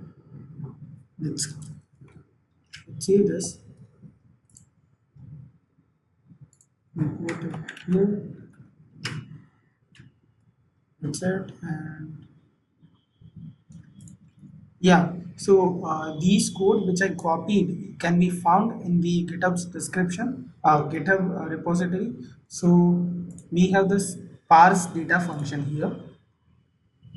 Let's see this. Import it here. That's it. And yeah, so these code which I copied can be found in the GitHub's description, GitHub repository. So we have this parse data function here,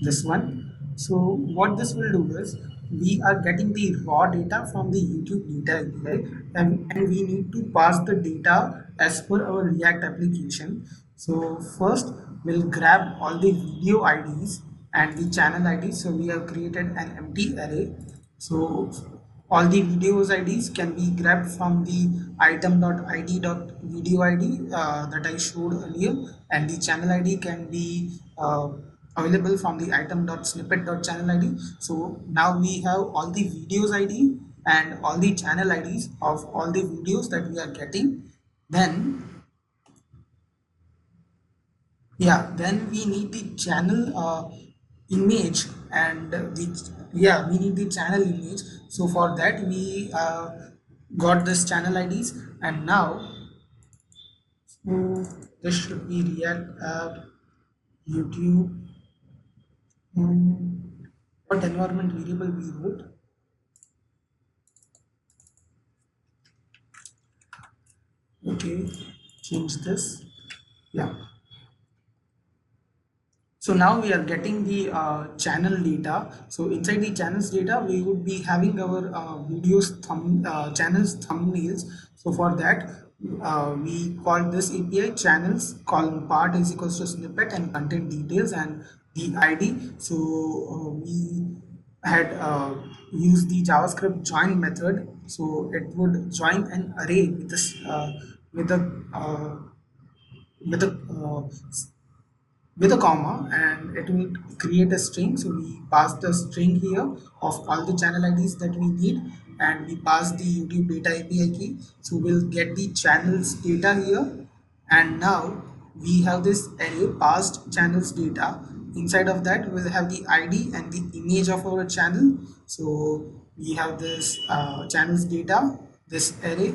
this one. So what this will do is we are getting the raw data from the YouTube data API, and we need to pass the data as per our React application. So first we'll grab all the video IDs and the channel IDs. So we have created an empty array. So all the videos IDs can be grabbed from the item.id.video ID that I showed earlier, and the channel ID can be available from the item.snippet.channel ID. So now we have all the videos ID and all the channel IDs of all the videos that we are getting. Then yeah, then we need the channel image, and we need the channel image. So for that we got this channel IDs, and now so this should be React app YouTube. What environment variable we wrote? Okay, change this. Yeah. So now we are getting the channel data. So inside the channels data, we would be having our channels thumbnails. So for that, we call this API channels column part is equals to snippet and content details and the ID. So we had used the JavaScript join method. So it would join an array with this with a uh, with a with a comma, and it will create a string. So we pass the string here of all the channel IDs that we need, and we pass the YouTube data API key. So we'll get the channels data here, and now we have this array passed channels data. Inside of that we'll have the ID and the image of our channel. So we have this channels data, this array,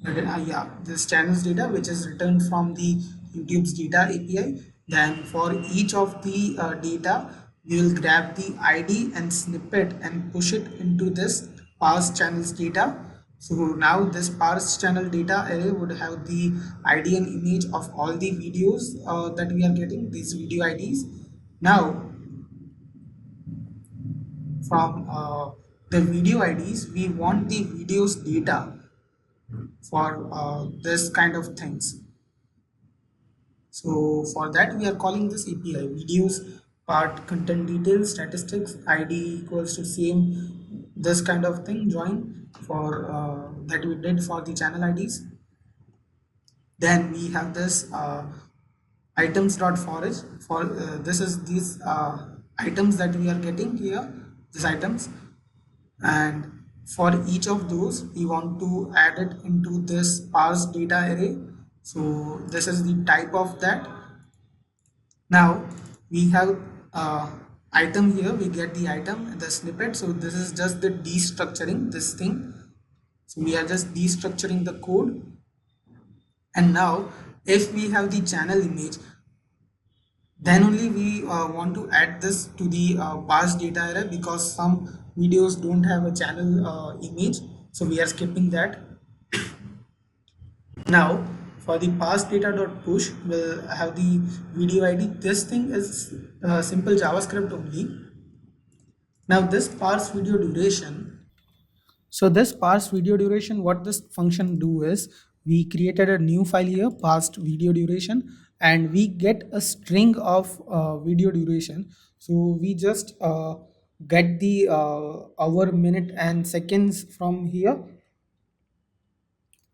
yeah, this channels data which is returned from the YouTube's data API. Then for each of the data, we will grab the ID and snippet and push it into this parse channels data. So now this parse channel data array would have the ID and image of all the videos that we are getting, these video IDs. Now from the video IDs, we want the videos data for this kind of things. So for that we are calling this API videos part content details statistics ID equals to same this kind of thing join for that we did for the channel IDs. Then we have this items.forage for this is these items that we are getting here, these items, and for each of those we want to add it into this parse data array. So this is the type of that. Now we have item here, we get the item, the snippet. So this is just the destructuring this thing. So we are just destructuring the code. And now if we have the channel image, then only we want to add this to the parse data array, because some videos don't have a channel image, so we are skipping that. Now for the parse data.push, we'll have the video ID. This thing is simple JavaScript only. Now this parse video duration. So this parse video duration, what this function do is we created a new file here, parsed video duration, and we get a string of video duration. So we just get the hour, minute, and seconds from here.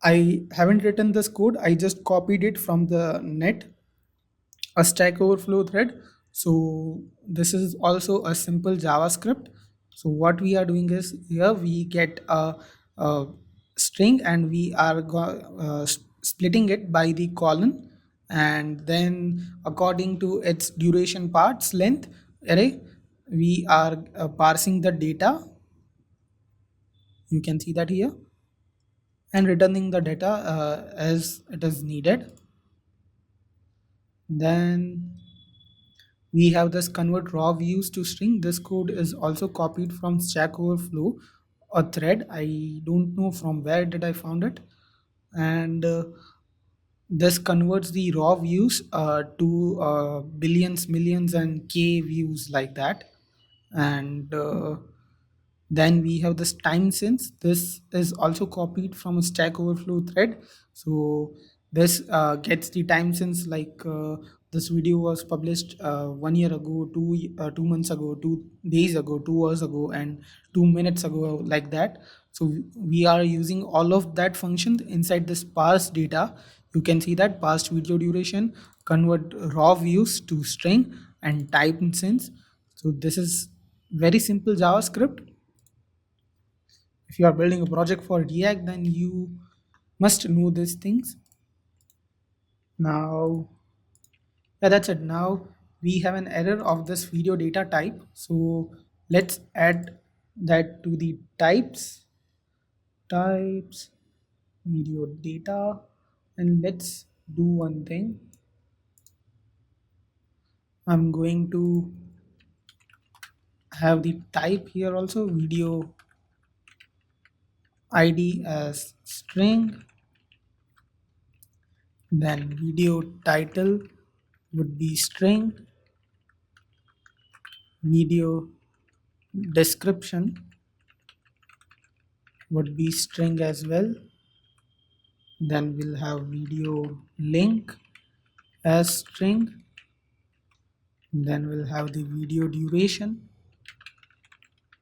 I haven't written this code, I just copied it from the net, a Stack Overflow thread. So this is also a simple JavaScript. So what we are doing is here we get a string, and we are splitting it by the colon, and then according to its duration parts length array, we are parsing the data. You can see that here, and returning the data as it is needed. Then we have this convert raw views to string. This code is also copied from Stack Overflow, a thread. I don't know from where did I found it. And this converts the raw views to billions, millions, and K views like that. And then we have this time since. This is also copied from a Stack Overflow thread. So this gets the time since, like this video was published 1 year ago, 2 months ago, 2 days ago, 2 hours ago, and 2 minutes ago, like that. So we are using all of that function inside this parse data. You can see that parsed video duration, convert raw views to string, and time since. So this is very simple JavaScript. If you are building a project for React, then you must know these things. Now, yeah, that's it. Now we have an error of this video data type. So let's add that to the types video data, and let's do one thing. I'm going to have the type here also, video ID as string, then video title would be string, video description would be string as well. Then we'll have video link as string. Then we'll have the video duration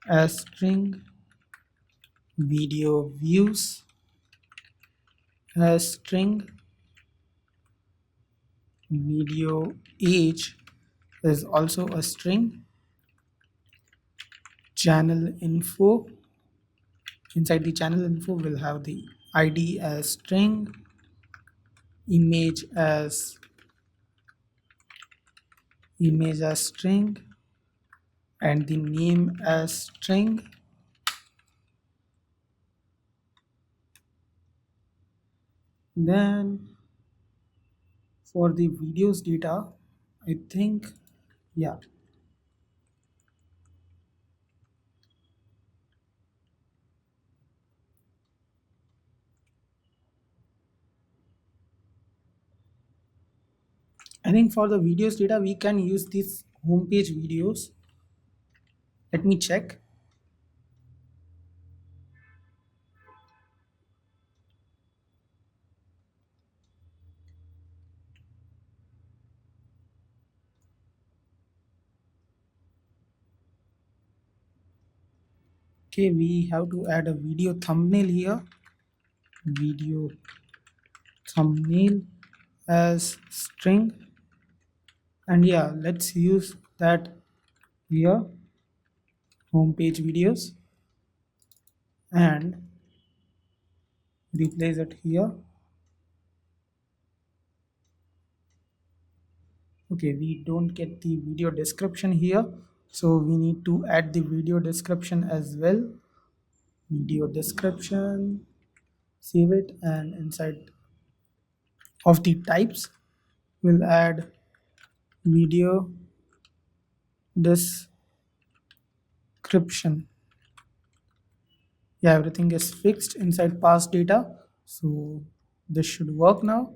as string, video views as string, video age is also a string, channel info. Inside the channel info, we'll have the ID as string, image as string, and the name as string. Then for the videos data, I think, yeah, I think for the videos data we can use these homepage videos. Let me check. Okay, we have to add a video thumbnail here. Video thumbnail as string, and yeah, let's use that here, homepage videos, and replace it here. Okay, we don't get the video description here, so we need to add the video description as well. Video description, save it, and inside of the types we'll add video description. Yeah, everything is fixed inside past data, so this should work now.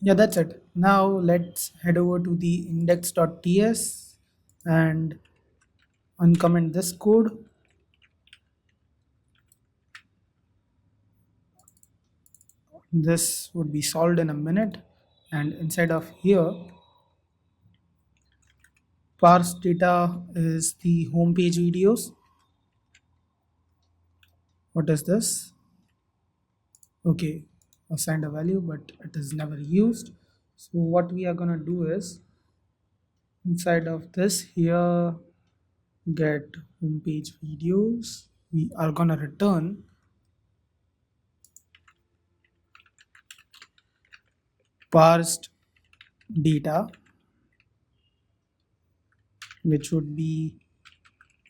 Yeah, that's it. Now let's head over to the index.ts and uncomment this code. This would be solved in a minute, and inside of here, parse data is the homepage videos. What is this? Okay, assigned a value, but it is never used. So what we are gonna do is inside of this here, get homepage videos. We are gonna return parsed data, which would be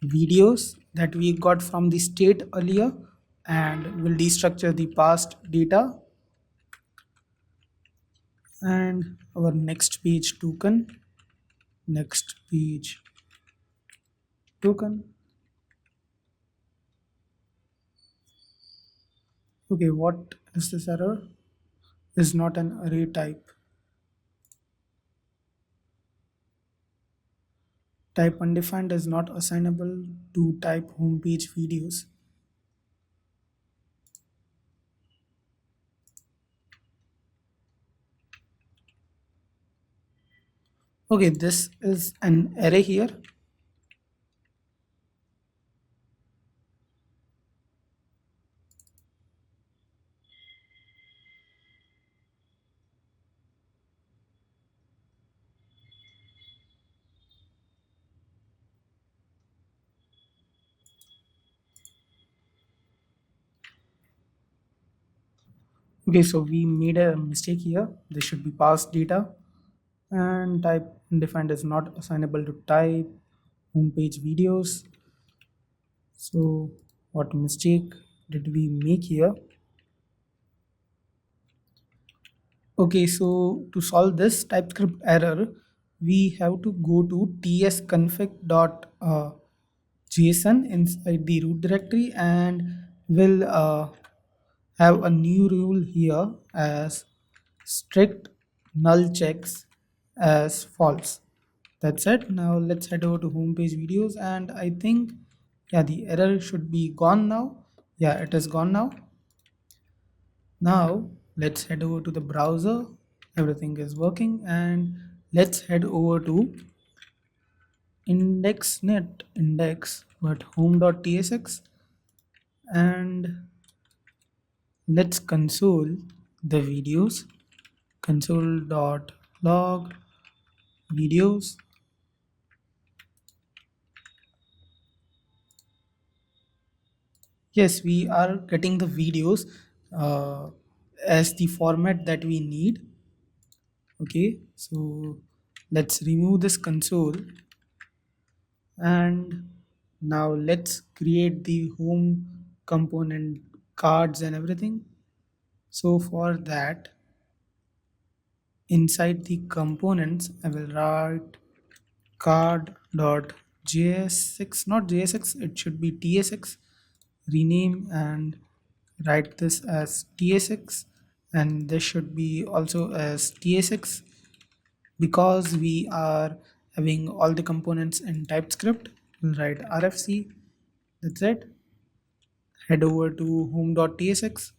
videos that we got from the state earlier, and will destructure the past data, and our next page token, next page token. Okay, what is this error? Is not an array type. Type undefined is not assignable to type homepage videos. Okay, this is an array here. Okay, so we made a mistake here. This should be past data, and type undefined is not assignable to type homepage videos. So what mistake did we make here? Okay, so to solve this TypeScript error, we have to go to tsconfig.json inside the root directory, and we'll have a new rule here as strict null checks as false. That's it. Now let's head over to homepage videos, and I think, yeah, the error should be gone now. Yeah, it is gone now. Now let's head over to the browser. Everything is working, and let's head over to index.net index but home.tsx, and let's console the videos, console.log videos. Yes, we are getting the videos uh, as the format that we need. Okay, so let's remove this console, and now let's create the home component, cards and everything. So for that, inside the components I will write card.jsx, not jsx, it should be tsx. Rename and write this as tsx, and this should be also as tsx because we are having all the components in TypeScript. We'll write rfc. That's it. Head over to home.tsx,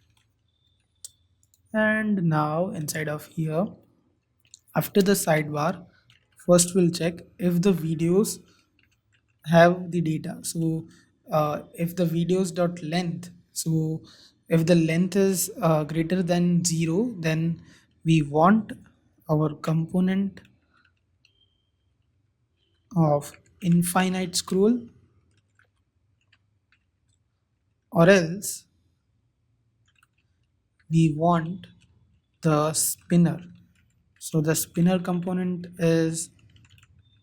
and now inside of here, after the sidebar, First we'll check if the videos have the data. So if the videos dot length, so if the length is greater than 0, then we want our component of infinite scroll, or else we want the spinner. So the spinner component is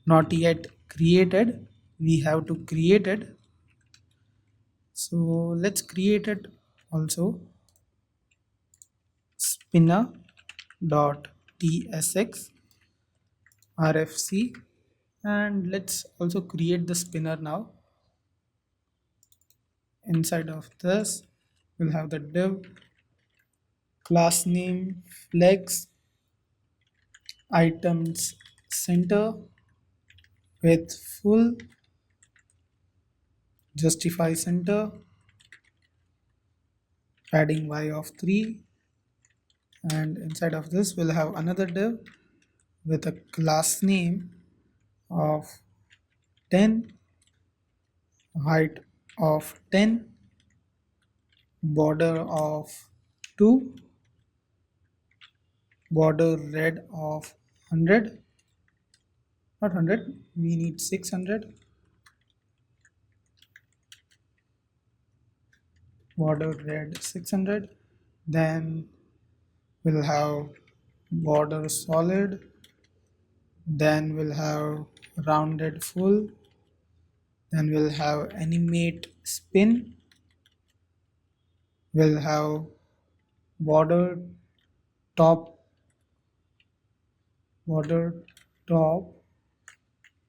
not yet created. We have to create it. So let's create it also. Spinner dot tsx rfc, and let's also create the spinner now. Inside of this we'll have the div class name flex items center with full justify center, padding y of 3, and inside of this we'll have another div with a class name of 10, height of 10, border of 2, border red of 100, not 100, we need 600, border red 600. Then we'll have border solid, then we'll have rounded full, then we'll have animate spin, we'll have border top, border top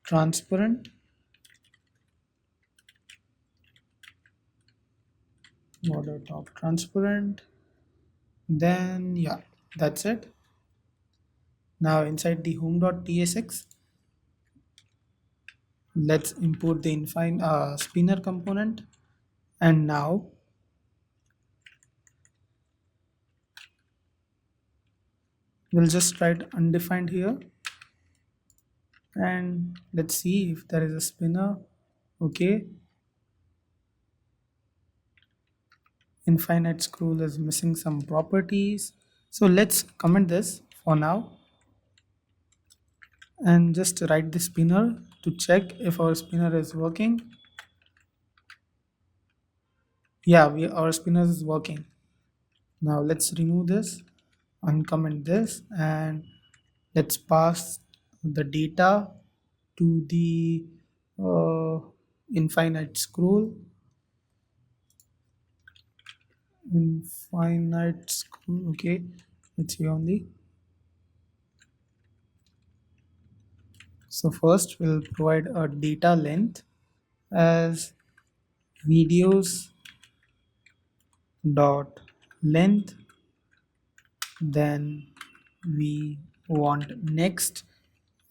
transparent, border top transparent. Then yeah, that's it. Now inside the home.tsx, let's import the spinner component, and now we'll just write undefined here, and let's see if there is a spinner. Okay, infinite scroll is missing some properties, so let's comment this for now and just write the spinner to check if our spinner is working. Yeah, our spinner is working. Now let's remove this, uncomment this, and let's pass the data to the uh, infinite scroll. Infinite scroll, okay, it's here only. So first we'll provide a data length as videos dot length, then we want next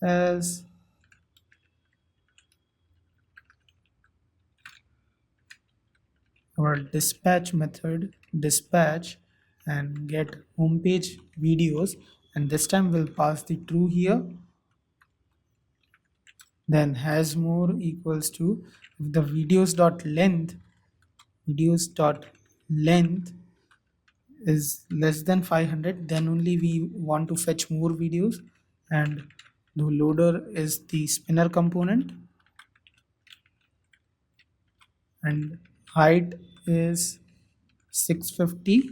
as our dispatch method, dispatch and get homepage videos, and this time we'll pass the true here. Then has more equals to, if the videos dot length is less than 500, then only we want to fetch more videos, and the loader is the spinner component, and height is 650,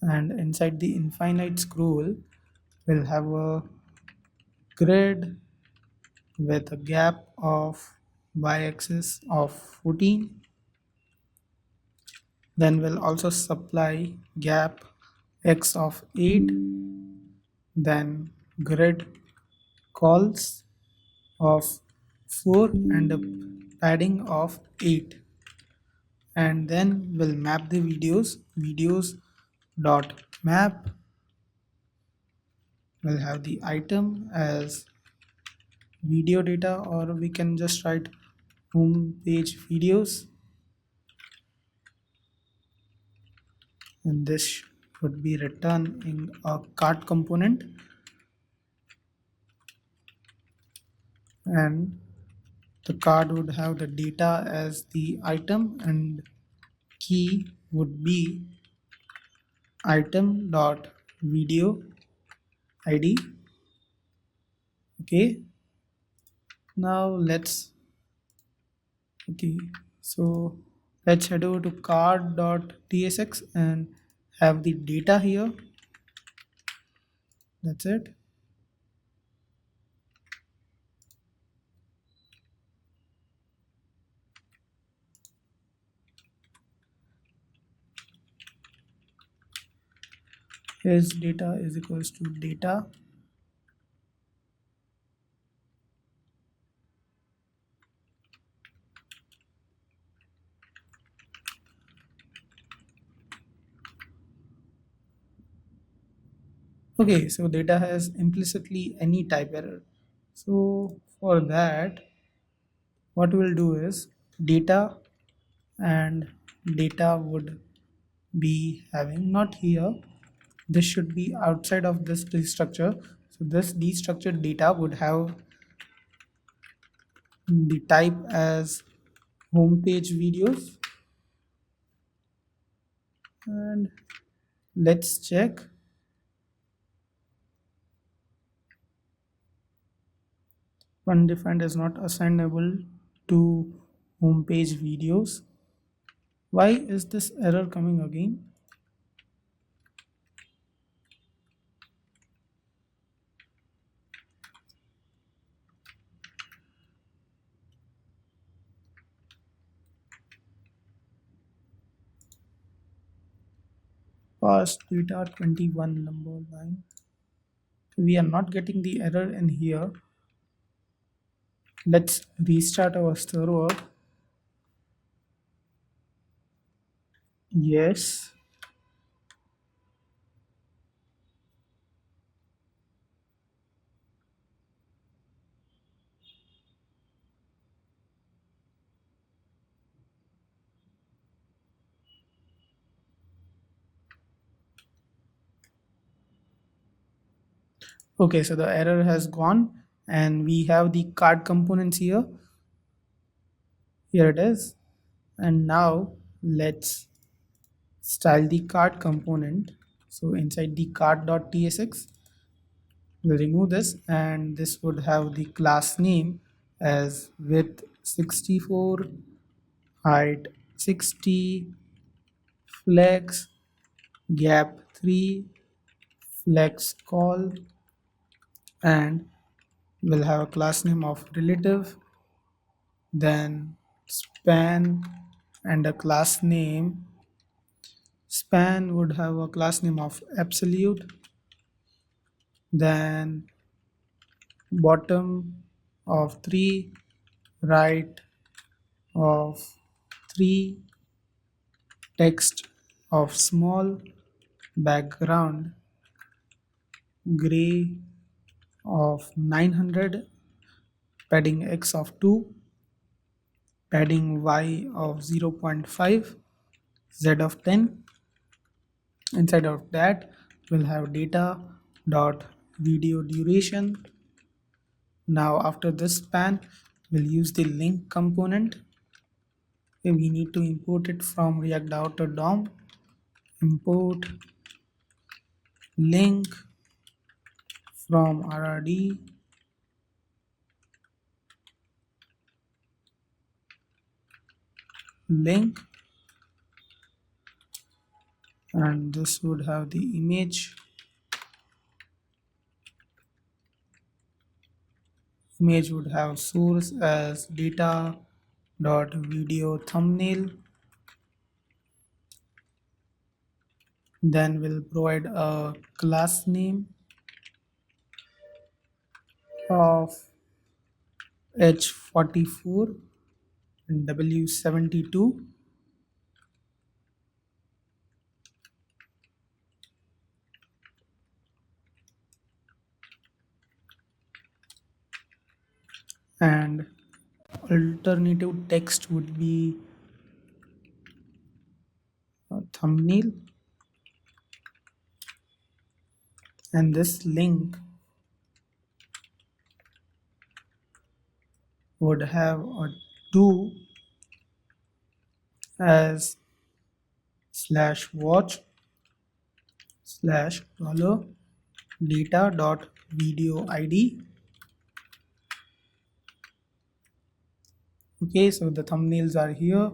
and inside the infinite scroll we'll have a grid with a gap of y-axis of 14. Then we'll also supply gap x of 8, then grid calls of 4 and a padding of 8, and then we'll map the videos dot map will have the item as video data, or we can just write home page videos, and this would be written in a cart component. and the card would have the data as the item and key would be item dot video id. Okay, now okay, so let's head over to card.tsx and have the data here. That's it. Here's data is equals to data. Okay, so data has implicitly any type error. So for that, what we'll do is data, and data would be having not here. This should be outside of this destructure. So this destructured data would have the type as homepage videos, and let's check. Undefined is not assignable to homepage videos. Why is this error coming again? Past data 21 number line. We are not getting the error in here. Let's restart our server. Yes. Okay, so the error has gone and we have the card components here. Here it is. And now let's style the card component. So inside the card.tsx, we'll remove this and this would have the class name as width 64, height 60, flex, gap 3, flex call, and we'll have a class name of relative, then span and a class name. Span would have a class name of absolute, then bottom of 3, right of 3, text of small, background gray of 900, padding x of 2, padding y of 0.5, z of 10. Inside of that we'll have data dot video duration. Now after this span we'll use the link component. We need to import it from React Outer DOM. Import link from RRD, link, and this would have the image. Image would have source as data dot video thumbnail. Then we'll provide a class name of h44 and w72, and alternative text would be a thumbnail, and this link would have a do as slash watch slash dollar data dot video id. Okay, so the thumbnails are here.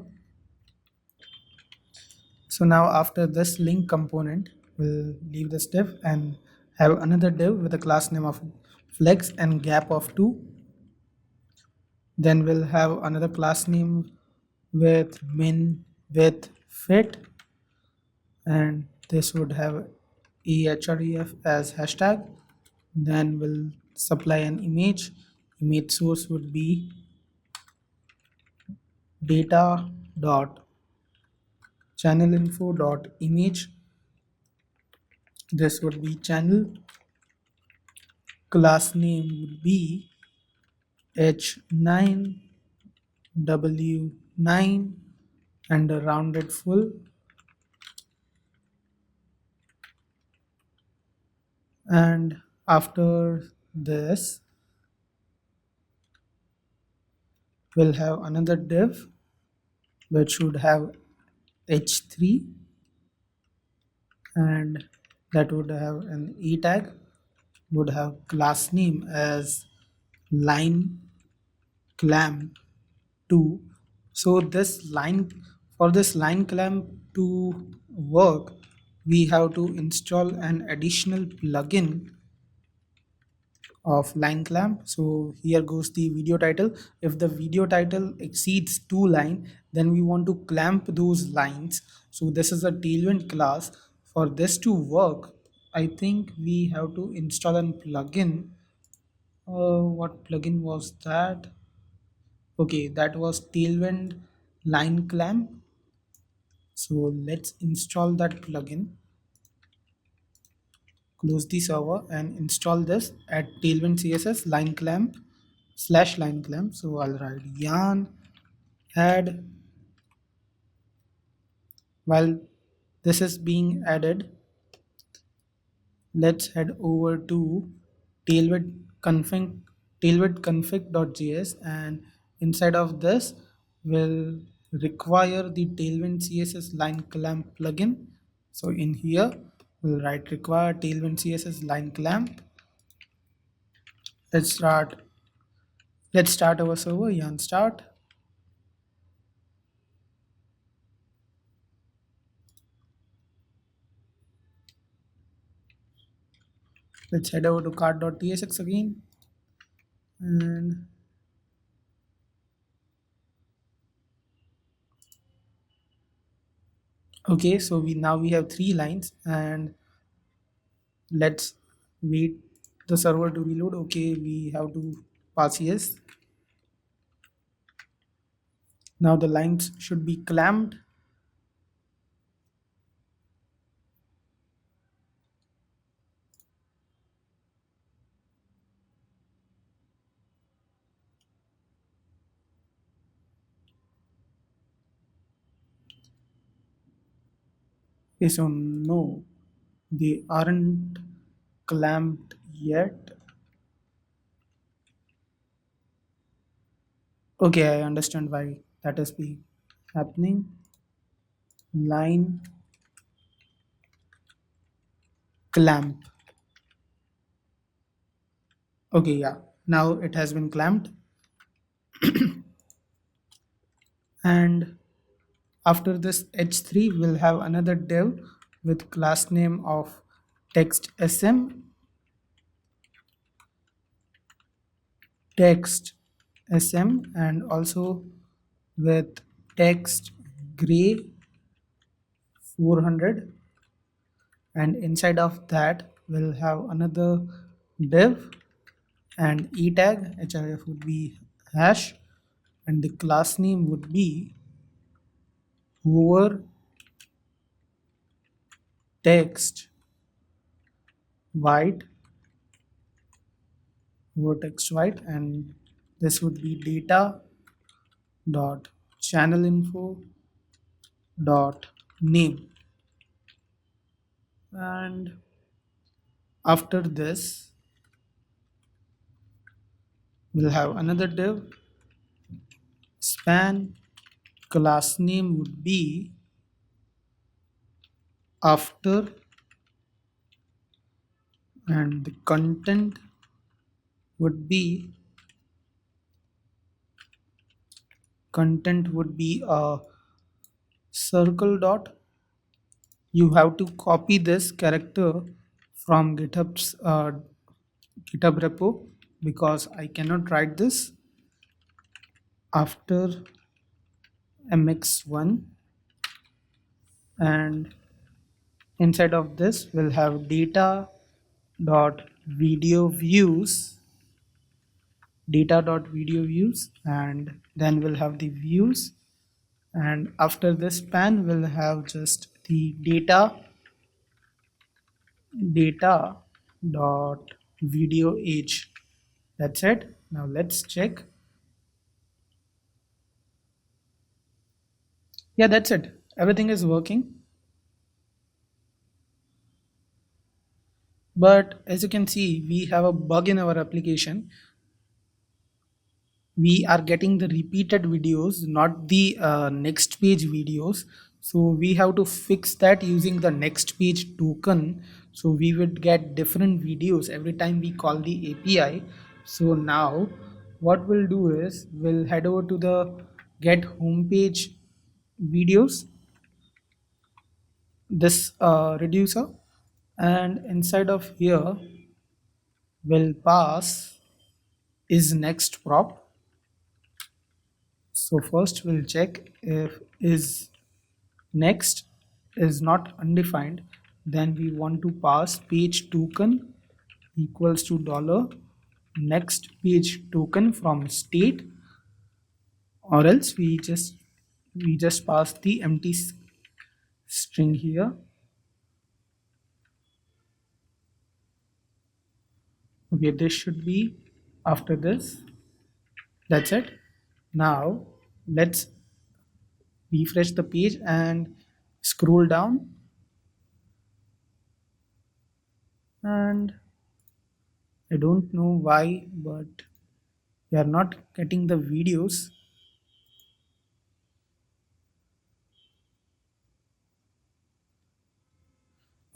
So now after this link component, we'll leave this div and have another div with a class name of flex and gap of 2. Then we'll have another class name with min width fit, and this would have ehref as hashtag. Then we'll supply an image source would be data dot channel info dot image. This would be channel. Class name would be h9 w9 and a rounded full. And after this we'll have another div which would have h3, and that would have an e tag, would have class name as line clamp 2. So this line, for this line clamp to work, we have to install an additional plugin of line clamp. So here goes the video title. If the video title exceeds 2 lines, then we want to clamp those lines. So this is a Tailwind class. For this to work, I think we have to install a plugin. What plugin was that? Okay, that was Tailwind line clamp. So let's install that plugin. Close the server and install this at Tailwind CSS line clamp slash line clamp. So I'll write yarn add. While this is being added, let's head over to Tailwind config.js, and inside of this will require the Tailwind CSS line clamp plugin. So in here we'll write require Tailwind CSS line clamp. Let's start our server. Yarn start. Let's head over to cart.tsx again, and okay, so we have 3 lines, and let's wait the server to reload. Okay, we have to pass yes. Now the lines should be clamped. Okay, so no, they aren't clamped yet. Okay, I understand why that is being happening. Line clamp. Okay, yeah, now it has been clamped. And after this h3 we'll have another div with class name of text sm, text sm, and also with text gray 400, and inside of that we'll have another div and e tag href would be hash, and the class name would be over text white, over text white, and this would be data dot channel info dot name. And after this we'll have another div Then class name would be after, and the content would be a circle dot. You have to copy this character from GitHub repo, because I cannot write this. After mx1, and inside of this we'll have data.video views, and then we'll have the views, and after this span we'll have just the data dot video age. That's it. Now let's check. Yeah, that's it. Everything is working. But as you can see, we have a bug in our application. We are getting the repeated videos, not the next page videos. So we have to fix that using the next page token. So we would get different videos every time we call the API. So now what we'll do is we'll head over to the get homepage videos, this reducer, and inside of here we'll pass is next prop. So first we'll check if is next is not undefined, then we want to pass page token equals to dollar next page token from state, or else we just pass the empty string here. Okay, this should be after this. That's it. Now let's refresh the page and scroll down, and I don't know why, but we are not getting the videos.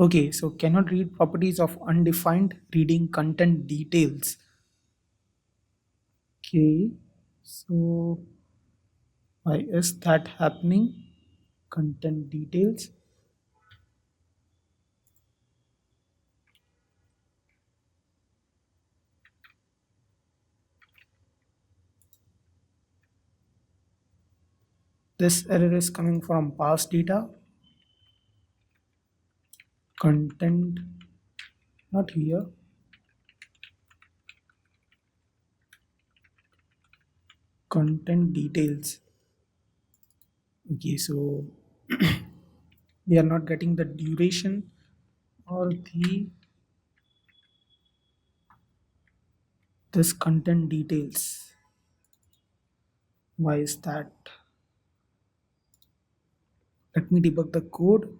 Okay, so cannot read properties of undefined reading content details. Okay, so why is that happening? Content details. This error is coming from past data. Content, not here. Content details. Okay, so we are not getting the duration or this content details. Why is that? Let me debug the code.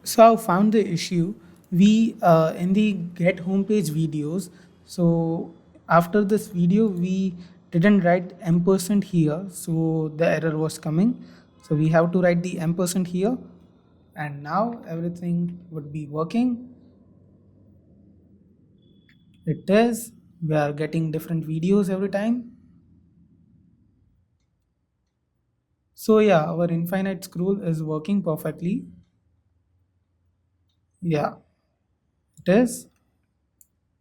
So I found the issue. We in the get homepage videos. So after this video, we didn't write ampersand here, so the error was coming. So we have to write the ampersand here, and now everything would be working. It is. We are getting different videos every time. So yeah, our infinite scroll is working perfectly. Yeah, it is.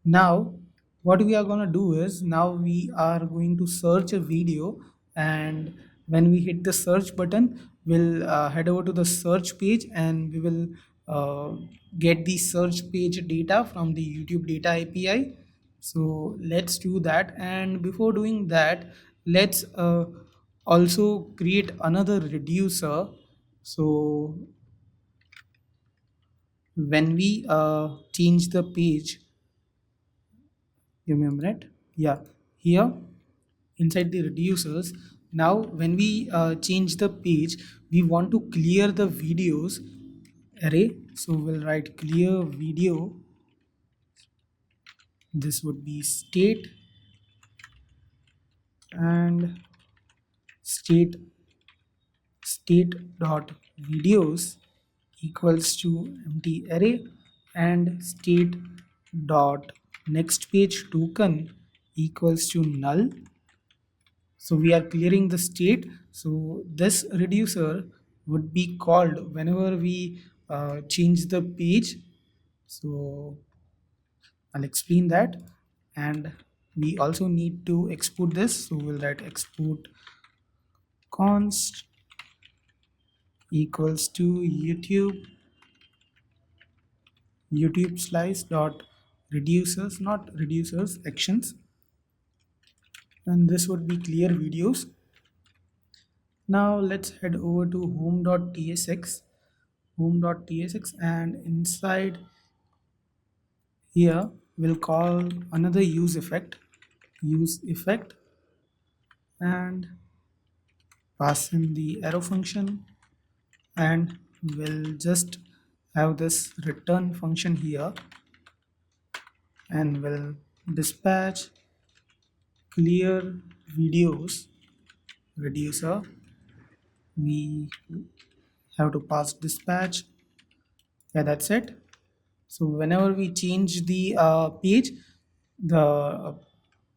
Now what we are going to do is, now we are going to search a video, and when we hit the search button, we'll head over to the search page, and we will get the search page data from the YouTube data API. So let's do that, and before doing that, let's also create another reducer. So when we change the page, give me a minute. Yeah, here inside the reducers, now when we change the page, we want to clear the videos array. So we'll write clear video. This would be state, and state dot videos equals to empty array, and state dot next page token equals to null. So we are clearing the state. So this reducer would be called whenever we change the page. So I'll explain that. And we also need to export this. So we'll write export const equals to YouTube slice dot reducers, not reducers, actions. And this would be clear videos. Now let's head over to home.tsx, and inside here we'll call another use effect, and pass in the arrow function, and we'll just have this return function here, and we'll dispatch clear videos reducer. We have to pass dispatch. Yeah, that's it. So whenever we change the page, the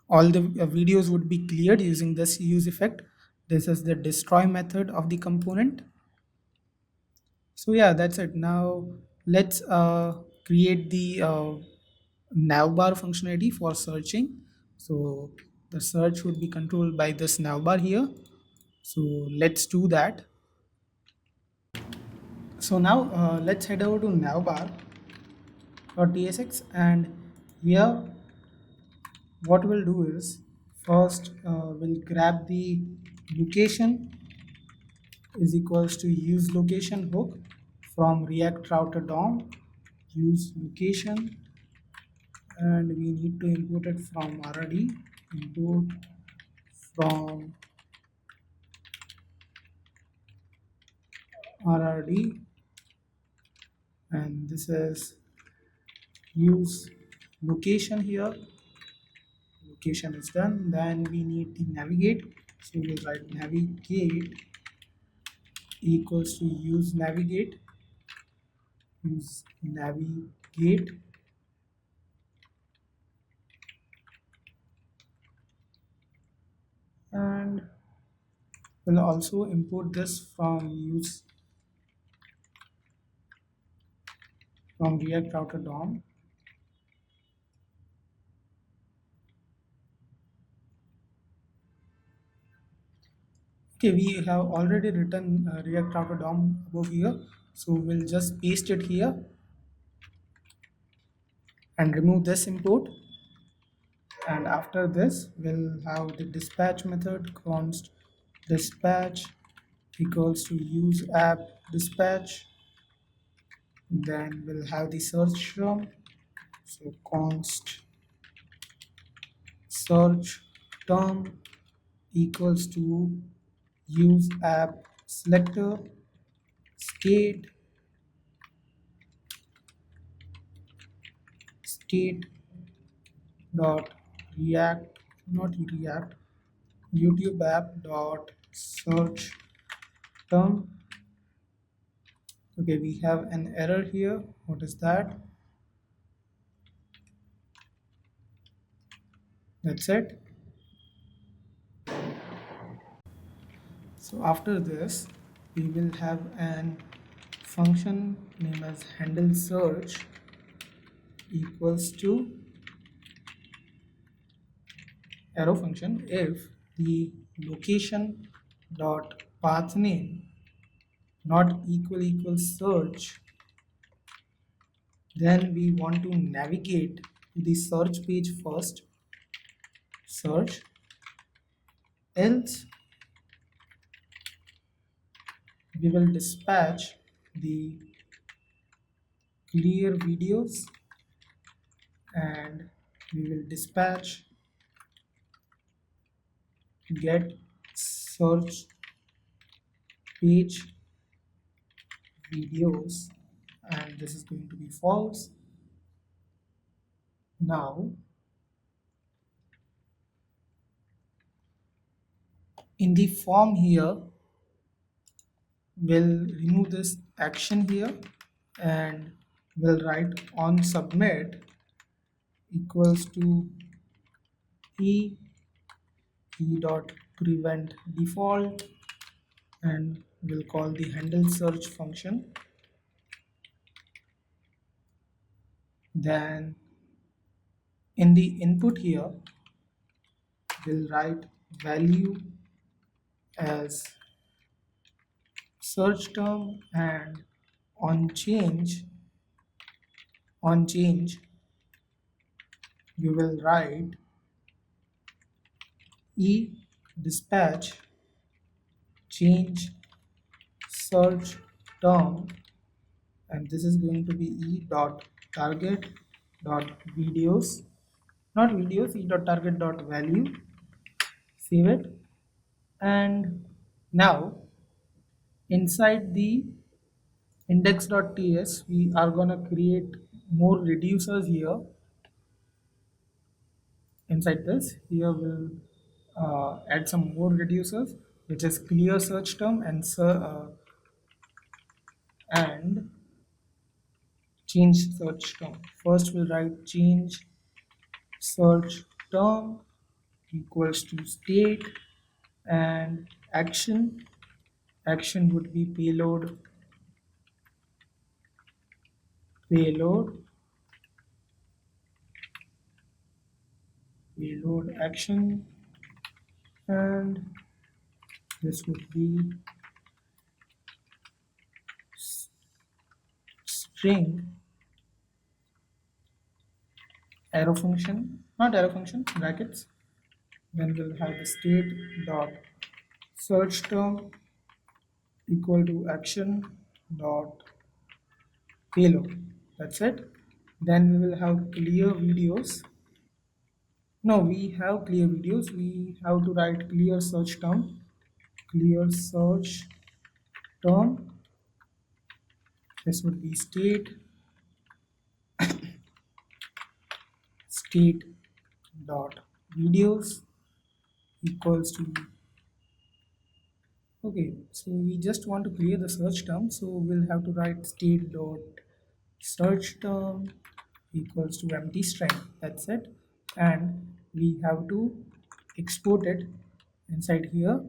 all the videos would be cleared using this use effect. This is the destroy method of the component. So yeah, that's it. Now let's create the navbar functionality for searching. So the search would be controlled by this navbar here. So let's do that. So now let's head over to navbar.tsx, and here what we'll do is first we'll grab the location is equals to use location hook from React router DOM, use location, and we need to import it from RD, import from RRD, and this is use location here. Location is done. Then we need to navigate. So we'll write navigate equals to use navigate, and we'll also import this from React router DOM. Okay, we have already written React router DOM above here, so we'll just paste it here and remove this import. And after this, we'll have the dispatch method const dispatch equals to use app dispatch. Then we'll have the search term, so const search term equals to use app selector state dot react not react YouTube app dot search term. Okay, we have an error here. What is that? That's it. So after this, we will have an function named as handle search equals to arrow function if the location dot path name not equal search, then we want to navigate to the search page first, search, else we will dispatch the clear videos, and we will dispatch get search page videos, and this is going to be false. Now In the form here, we'll remove this action here and we'll write on submit equals to e dot prevent default, and we'll call the handle search function. Then in the input here, we'll write value as search term, and on change we will write e dispatch change search term, and this is going to be e dot target dot videos, not videos, e dot target dot value. Save it. And now inside the index.ts we are going to create more reducers here. Inside this here we'll add some more reducers, which is clear search term and change search term. First we'll write change search term equals to state, and action would be payload action, and this would be string arrow function, not arrow function, brackets. Then we'll have the state dot search term equal to action dot payload. That's it. Then we will have clear videos. No, we have clear videos. We have to write clear search term. Clear search term. This would be state dot videos equals to, okay, so we just want to clear the search term, so we'll have to write state dot search term equals to empty string. That's it. And we have to export it inside here,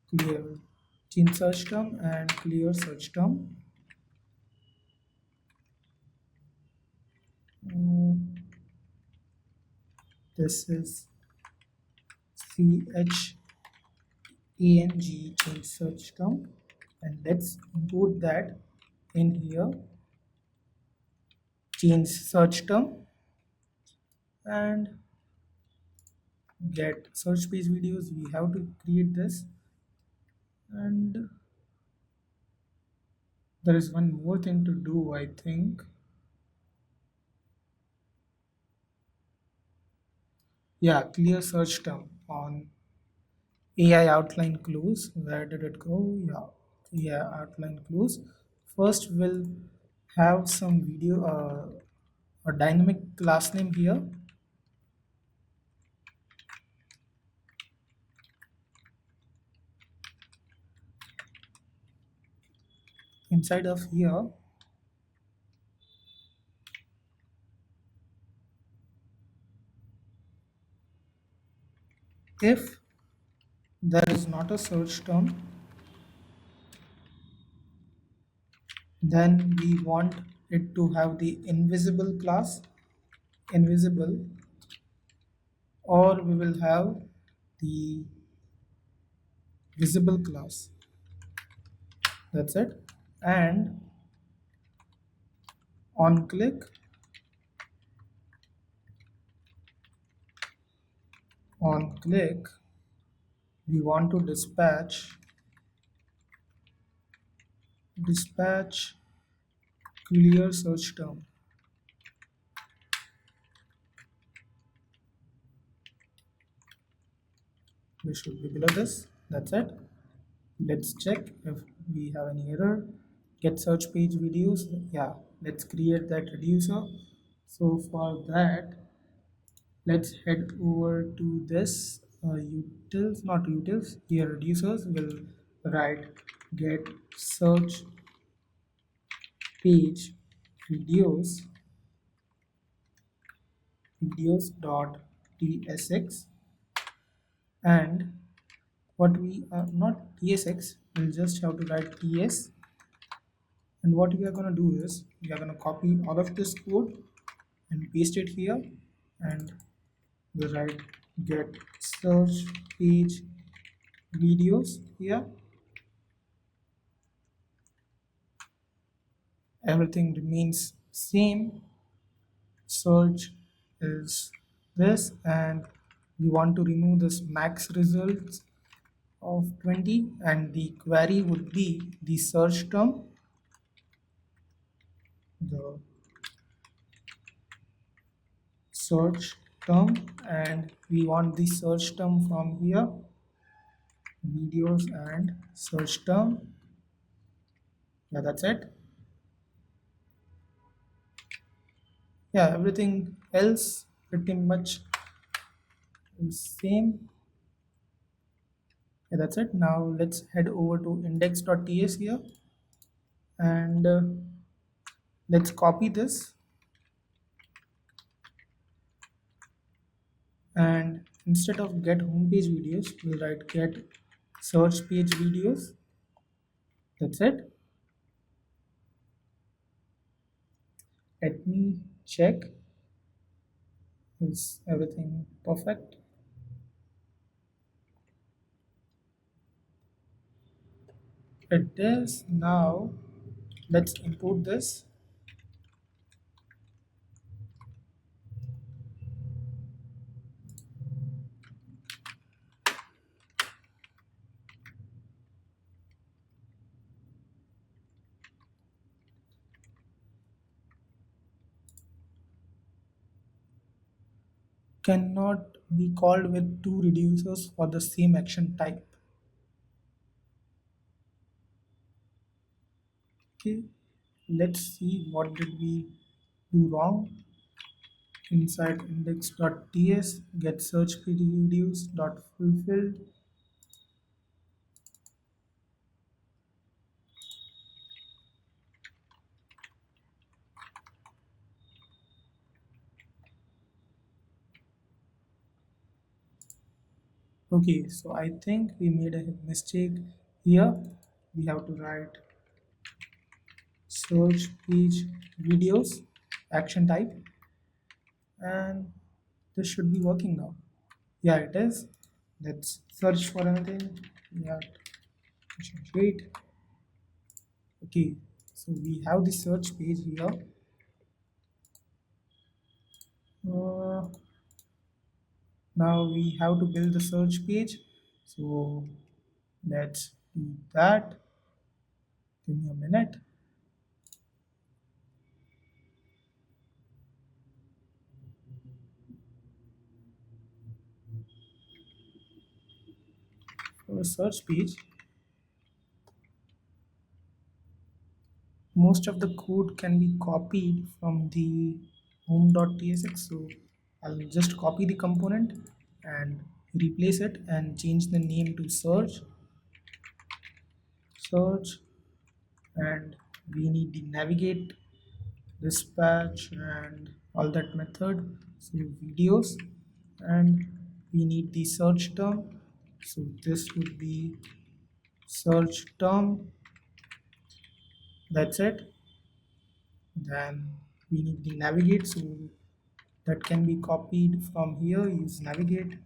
clear change search term and clear search term. This is chang change search term, and let's import that in here, change search term, and get search page videos. We have to create this, and there is one more thing to do, I think. Yeah, clear search term on AI outline close. Where did it go? Yeah, outline close. First, we'll have some video, a dynamic class name here. Inside of here, if there is not a search term, then we want it to have the invisible class, invisible, or we will have the visible class. That's it. And on click, we want to dispatch clear search term. This should be below this. That's it. Let's check if we have any error. Get search page videos. Yeah, let's create that reducer. So for that, let's head over to this utils, not utils, here reducers will write get search page videos dot tsx, and what we are not tsx, we'll just have to write ts, and what we are going to do is we are going to copy all of this code and paste it here, and we'll write get search page videos here. Everything remains same. Search is this, and we want to remove this max results of 20, and the query would be the search term, the search term, and we want the search term from here, videos and search term. Yeah, that's it. Yeah, everything else pretty much is same. Yeah, that's it. Now let's head over to index.ts here, and let's copy this, and instead of get homepage videos, we'll write get search page videos. That's it. Let me check. Is everything perfect? It is. Now let's import this. Cannot be called with two reducers for the same action type. Okay, let's see what did we do wrong. Inside index.ts get search page videos dot fulfilled. Okay, so I think we made a mistake here. We have to write search page videos action type, and this should be working now. Yeah, it is. Let's search for anything. Yeah, wait. Okay, so we have the search page here. Uh, Now we have to build the search page. So let's do that. Give me a minute. For a search page, most of the code can be copied from the home.tsx. So I'll just copy the component and replace it and change the name to search, and we need the navigate, dispatch, and all that method. So videos, and we need the search term. So this would be search term. That's it. Then we need the navigate, so that can be copied from here. Use navigate,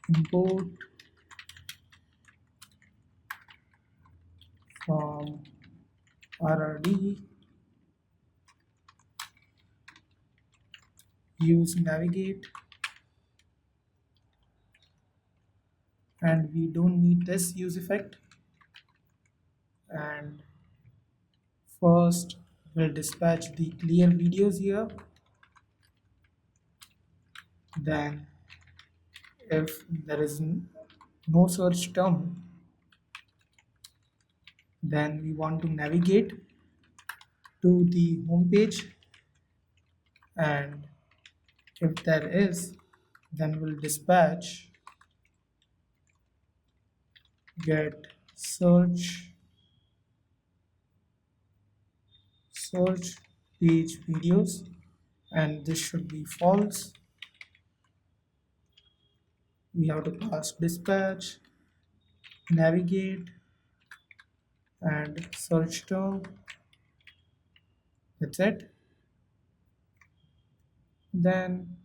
import from rrd, use navigate, and we don't need this use effect. And first we'll dispatch the clear videos here. Then if there is no search term, then we want to navigate to the home page, and if there is, then we'll dispatch get search page videos, and this should be false. We have to pass dispatch, navigate, and search term. That's it. Then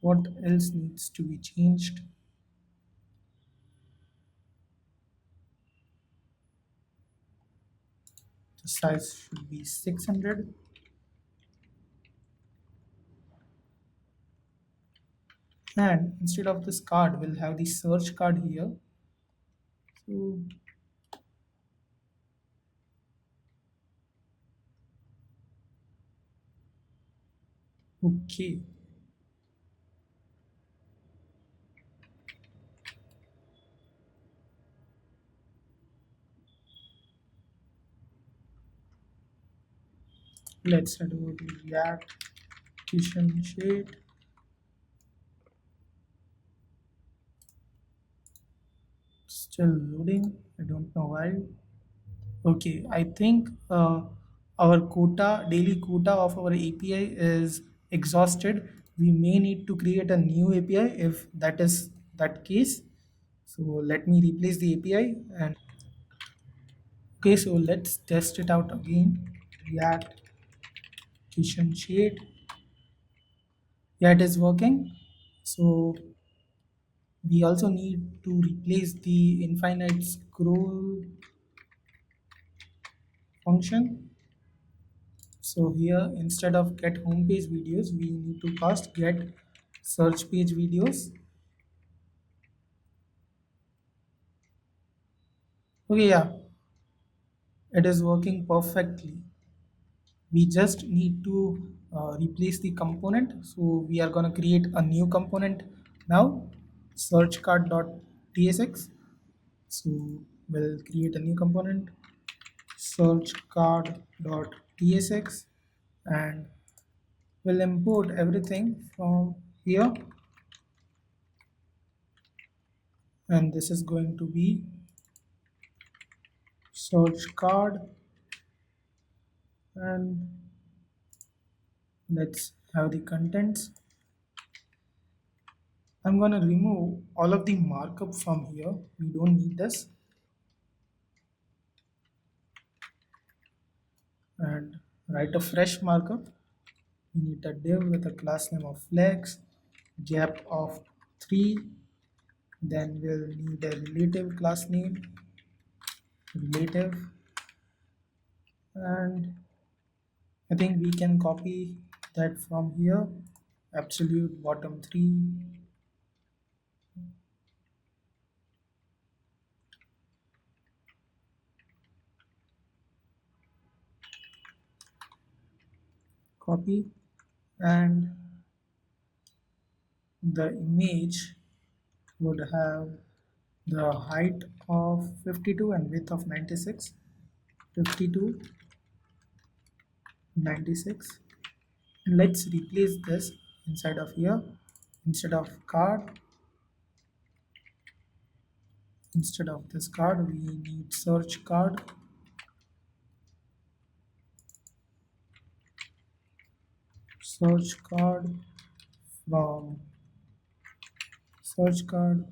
what else needs to be changed? The size should be 600, and instead of this card we'll have the search card here. So okay, let's head over to React Kitchen Shade. Still loading, I don't know why. Okay, I think our daily quota of our API is exhausted. We may need to create a new API if that is that case. So let me replace the API. And okay, so let's test it out again. React Kitchen Shade. Yeah, it is working. So we also need to replace the infinite scroll function. So here instead of get homepage videos, we need to pass get search page videos. Okay, yeah, it is working perfectly. We just need to replace the component. So we are going to create a new component now, searchcard.tsx. So we'll create a new component, searchcard.tsx, and we'll import everything from here, and this is going to be search card, and let's have the contents. I'm going to remove all of the markup from here. We don't need this, and write a fresh markup. We need a div with a class name of flex, gap of 3. Then we'll need a relative class name, relative, and I think we can copy that from here. Absolute bottom 3, copy, and the image would have the height of 52 and width of 96. 52, 96. And let's replace this inside of here. Instead of card, instead of this card, we need search card. Search card from search card,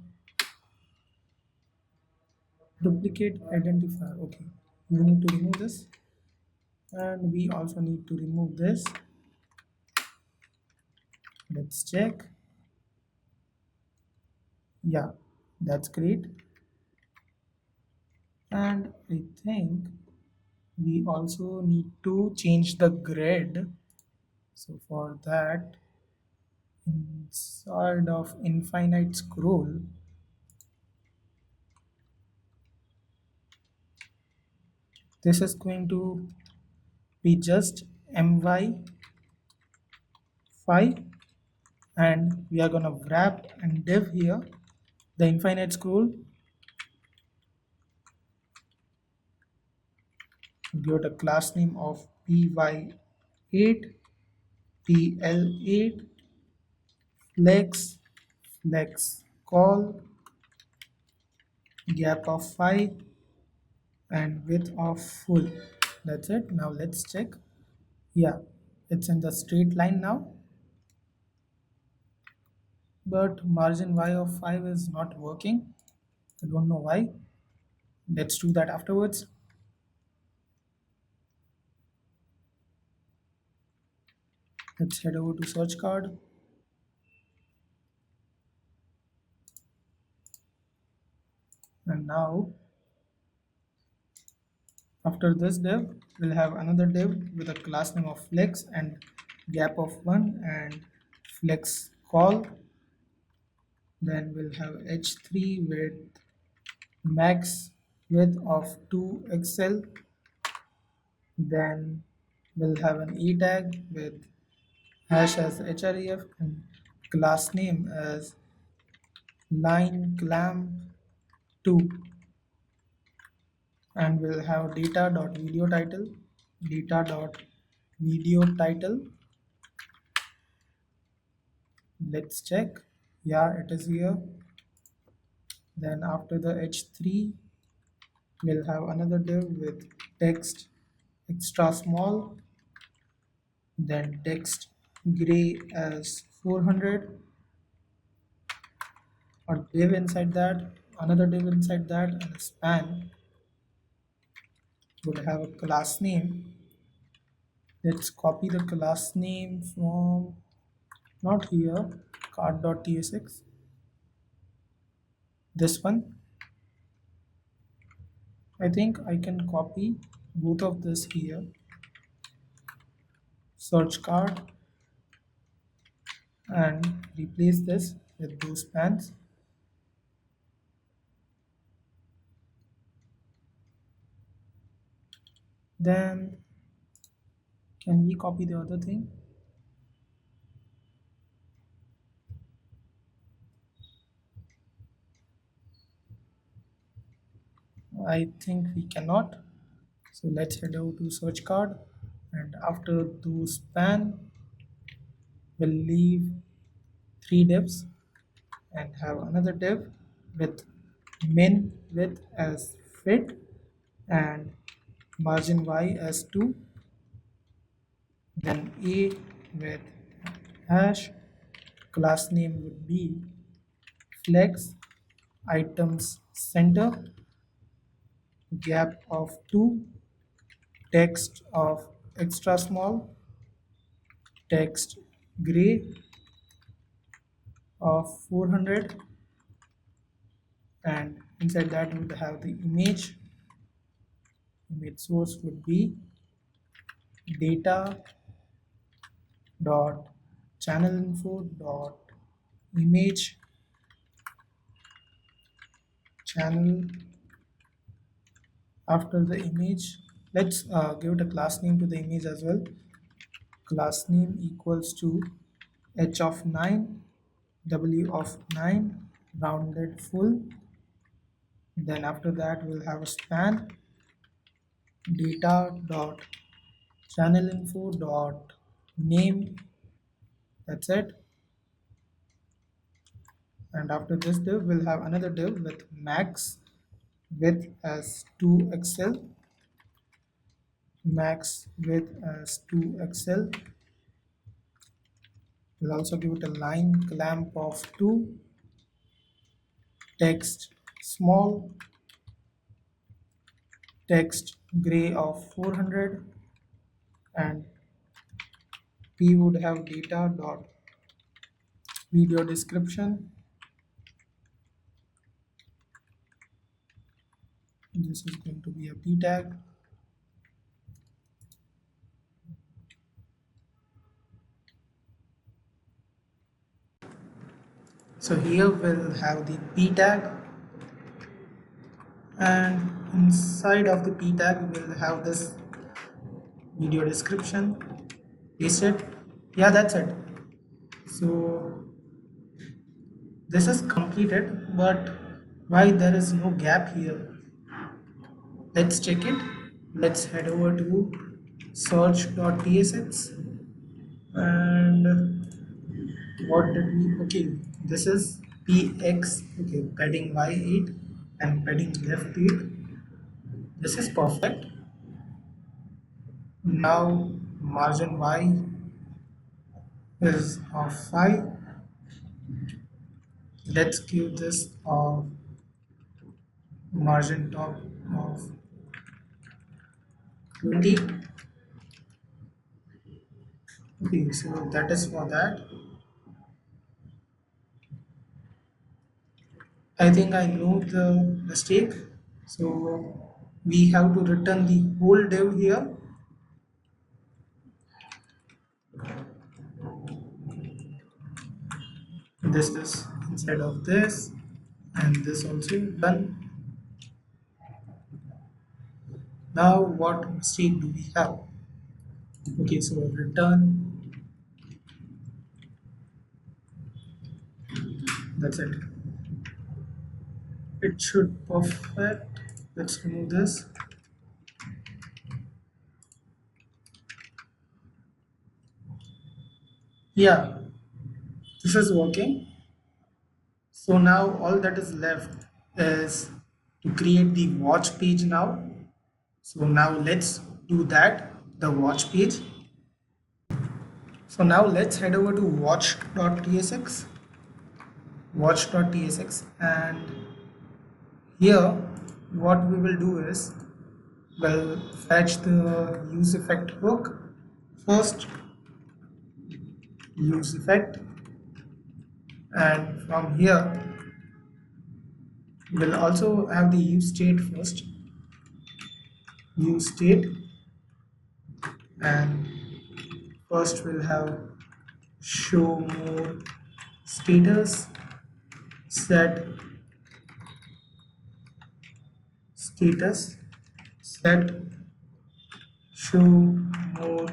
duplicate identifier. Okay, we need to remove this, and we also need to remove this. Let's check. Yeah, that's great. And I think we also need to change the grid. So for that, inside of infinite scroll, this is going to be just my5, and we are going to wrap and div here the infinite scroll, give it a class name of py8, TL8 flex call, gap of 5 and width of full. That's it. Now let's check. Yeah, it's in the straight line now, but margin Y of 5 is not working. I don't know why. Let's do that afterwards. Let's head over to search card. And now after this div, we'll have another div with a class name of flex and gap of 1 and flex call. Then we'll have h3 with max width of 2xl. Then we'll have an e tag with hash as href and class name as line clamp 2, and we'll have data.video title. Let's check. Yeah, it is here. Then after the h3, we'll have another div with text extra small, then text gray as 400, or div inside that, another div inside that, and a span would have a class name. Let's copy the class name from, not here, card.tsx, this one. I think I can copy both of this here. Search card and replace this with those spans. Then can we copy the other thing? I think we cannot. So let's head over to search card, and after to span, we'll leave 3 divs and have another div with min width as fit and margin y as 2. Then a with hash, class name would be flex items center, gap of 2, text of extra small, text gray of 400, and inside that we would have the image source would be data dot channel info dot image channel. After the image, let's give it a class name to the image as well. Class name equals to h of 9, w of 9, rounded full. Then after that we'll have a span data dot channel info dot name. That's it. And after this div we'll have another div with max width as 2xl, max width as 2xl. We'll also give it a line clamp of 2, text small, text gray of 400, and p would have data dot video description. This is going to be a p tag. So here we'll have the p tag, and inside of the p tag we'll have this video description. Paste it. Yeah, that's it. So this is completed, but why there is no gap here? Let's check it. Let's head over to search.tsx. And what did we, okay, this is px, okay, padding y8 and padding left 8. This is perfect. Now margin y is of 5. Let's give this of margin top of 20. Okay, so that is for that. I think I know the mistake. So we have to return the whole div here. This is inside of this, and this also done. Now what mistake do we have? Okay, so return, that's it. It should perfect. Let's remove this. Yeah, this is working. So now all that is left is to create the watch page now. So now let's do that, the watch page. So now let's head over to watch.tsx, watch.tsx, and here what we will do is we'll fetch the use effect hook first, use effect, and from here we'll also have the use state first, use state, and first we'll have show more status, set status, set show more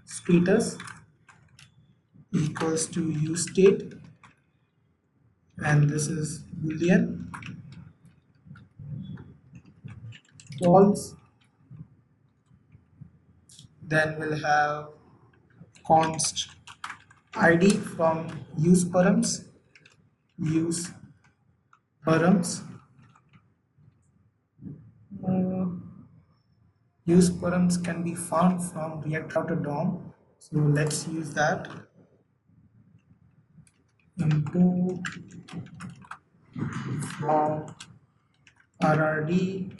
status equals to use state, and this is boolean false. Then we'll have const id from use params, use params. Use params can be found from React Router DOM, so let's use that. Import from RRD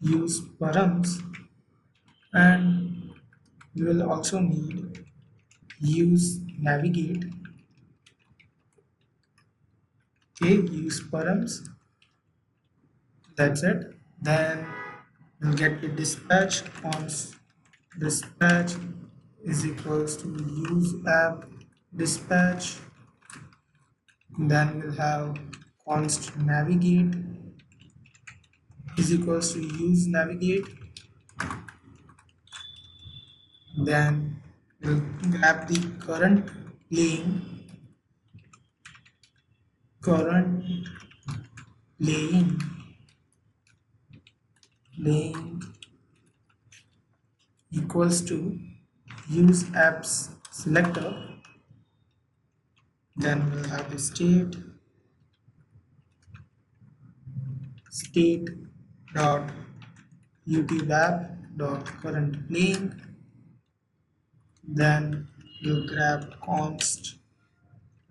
use params, and we will also need use navigate. Okay, use params, that's it. Then we'll get the dispatch, const dispatch is equals to use app dispatch. Then we'll have const navigate is equals to use navigate. Then we'll grab the current playing equals to use apps selector. Then we'll have the state dot youtube app dot current playing. Then we'll grab const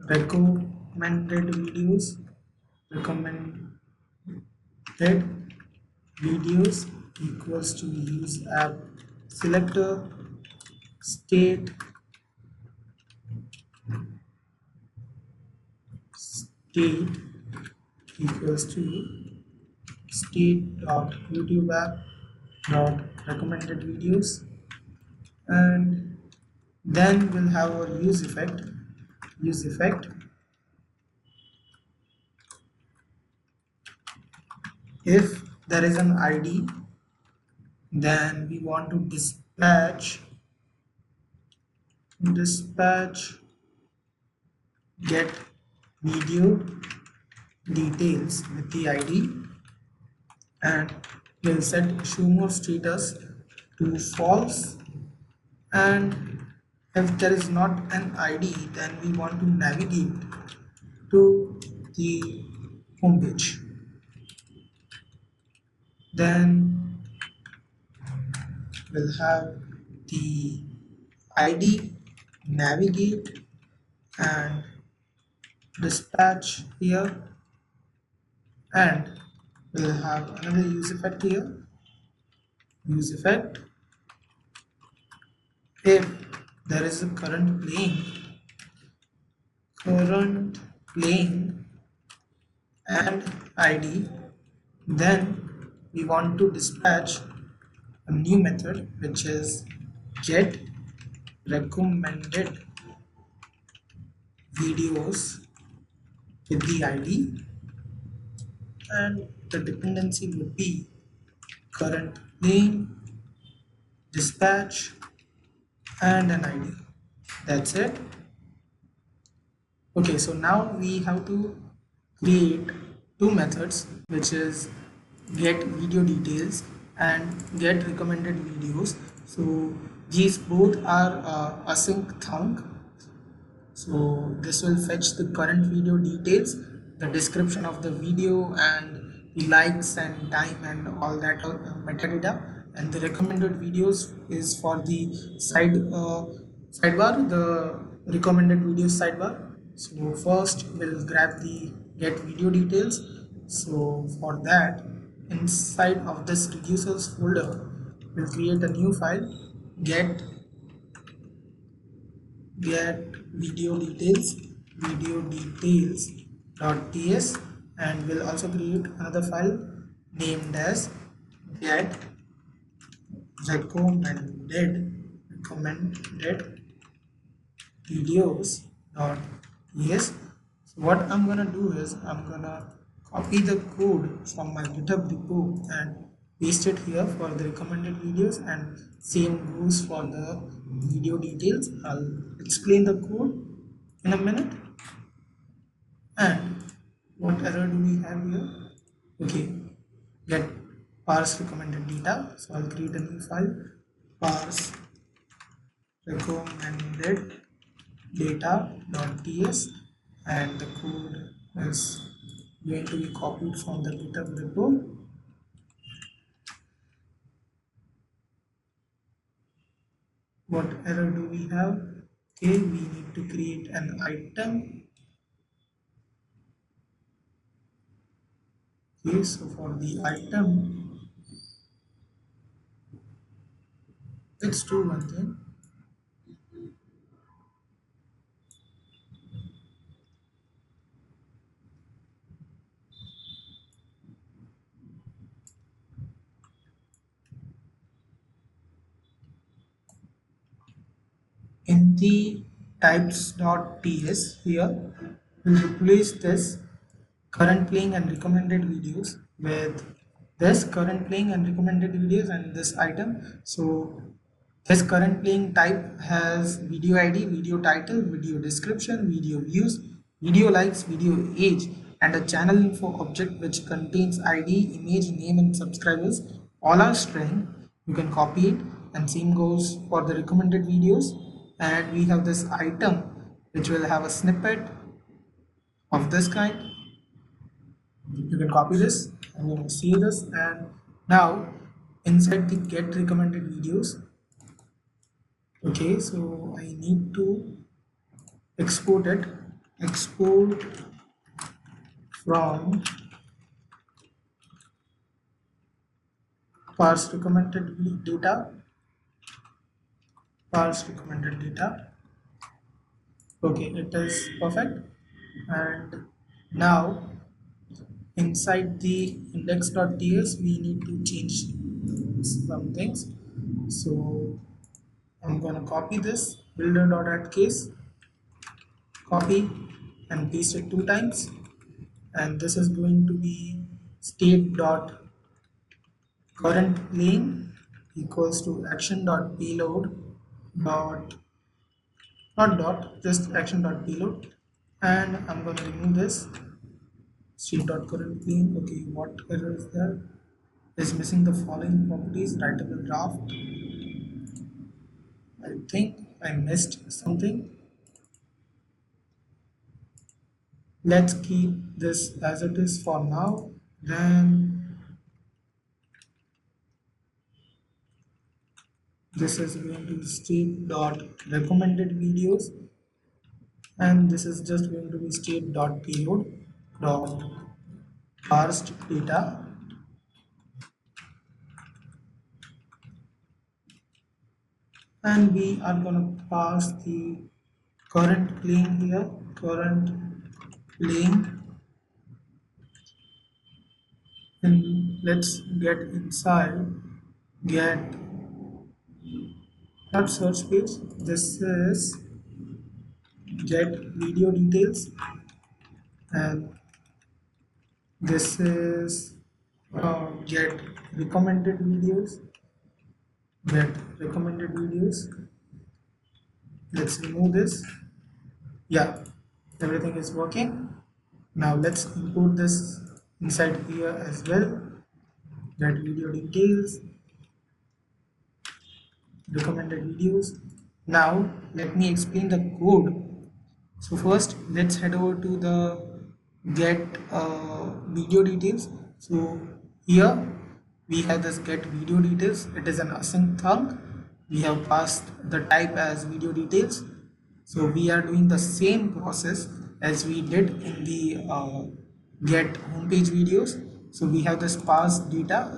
recommended videos equals to use app selector, state equals to state dot youtube app dot recommended videos, and then we'll have our use effect. If there is an ID, then we want to dispatch get video details with the ID, and we'll set show more status to false, and if there is not an ID, then we want to navigate to the home page. Then we'll have the ID, navigate, and dispatch here, and we'll have another use effect here, use effect. If there is a current playing and ID, then we want to dispatch a new method which is get recommended videos with the ID, and the dependency would be current playing, dispatch, and an ID. That's it. Okay, so now we have to create two methods, which is get video details and get recommended videos. So these both are async thunk. So this will fetch the current video details, the description of the video, and the likes and time and all that metadata. And the recommended videos is for the sidebar, the recommended videos sidebar. So first we'll grab the get video details. So for that, inside of this reducers folder, we'll create a new file, get video details.ts, and we'll also create another file named as get recommended videos.ts. So what I'm gonna do is I'm gonna copy the code from my GitHub repo and paste it here for the recommended videos, and same goes for the video details. I'll explain the code in a minute. And what error do we have here? Okay, get parse recommended data. So I'll create a new file, parse recommended data.ts, and the code is going to be copied from the GitHub repo. What error do we have? Okay, we need to create an item. Okay, so for the item, let's do one thing. In the types.ts here, we'll replace this current playing and recommended videos with this current playing and recommended videos and this item. So this current playing type has video ID, video title, video description, video views, video likes, video age, and a channel info object which contains ID, image, name, and subscribers. All are string. You can copy it, and same goes for the recommended videos. And we have this item which will have a snippet of this kind. You can copy this and you can see this. And now inside the get recommended videos, okay, so I need to export it. Export from parse recommended data. Parse recommended data. Okay, it is perfect. And now inside the index.ts we need to change some things. So I'm going to copy this builder.addCase, copy and paste it 2 times, and this is going to be state.currentPlaying equals to action.payload dot, not dot, just action.payload, and I'm going to remove this state.currentPlaying. Okay, what error is there? Is missing the following properties: writable draft, I think I missed something. Let's keep this as it is for now. Then this is going to be state dot recommended videos, and this is just going to be state dot payload dot parsed data, and we are going to pass the current playing here, current playing, and let's get inside, get not search page, this is get video details, and this is get recommended videos, get recommended videos. Let's remove this. Yeah, everything is working. Now let's import this inside here as well. Get video details, recommended videos. Now let me explain the code. So first let's head over to the get video details. So here we have this get video details. It is an async thunk. We have passed the type as video details. So we are doing the same process as we did in the get homepage videos. So we have this parse data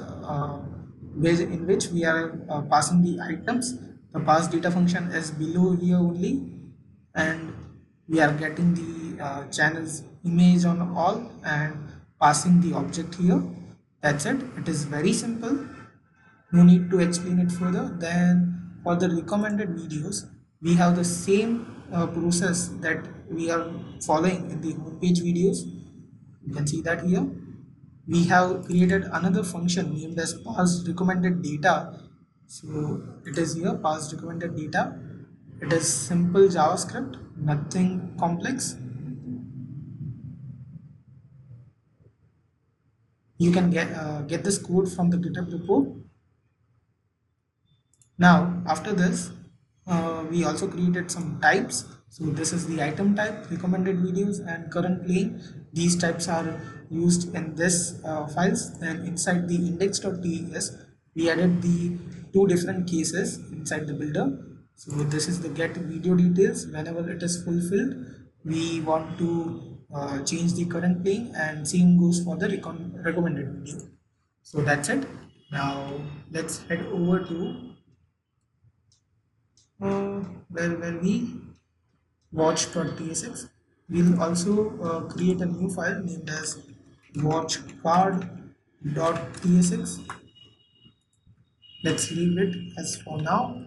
in which we are passing the items. The parse data function is below here only, and we are getting the channels image on all and passing the object here. That's it. It is very simple, no need to explain it further. Then for the recommended videos, we have the same process that we are following in the homepage videos. You can see that here. We have created another function named as pass recommended data. So it is here, pass recommended data. It is simple JavaScript, nothing complex. You can get this code from the GitHub repo. Now after this, we also created some types. So this is the item type, recommended videos, and current playing. These types are used in this files. And inside the index.ts, we added the two different cases inside the builder. So this is the get video details. Whenever it is fulfilled, we want to change the current playing, and same goes for the recommended video. So that's it. Now let's head over to where we watch.tsx. We'll also create a new file named as watchcard.tsx. Let's leave it as for now,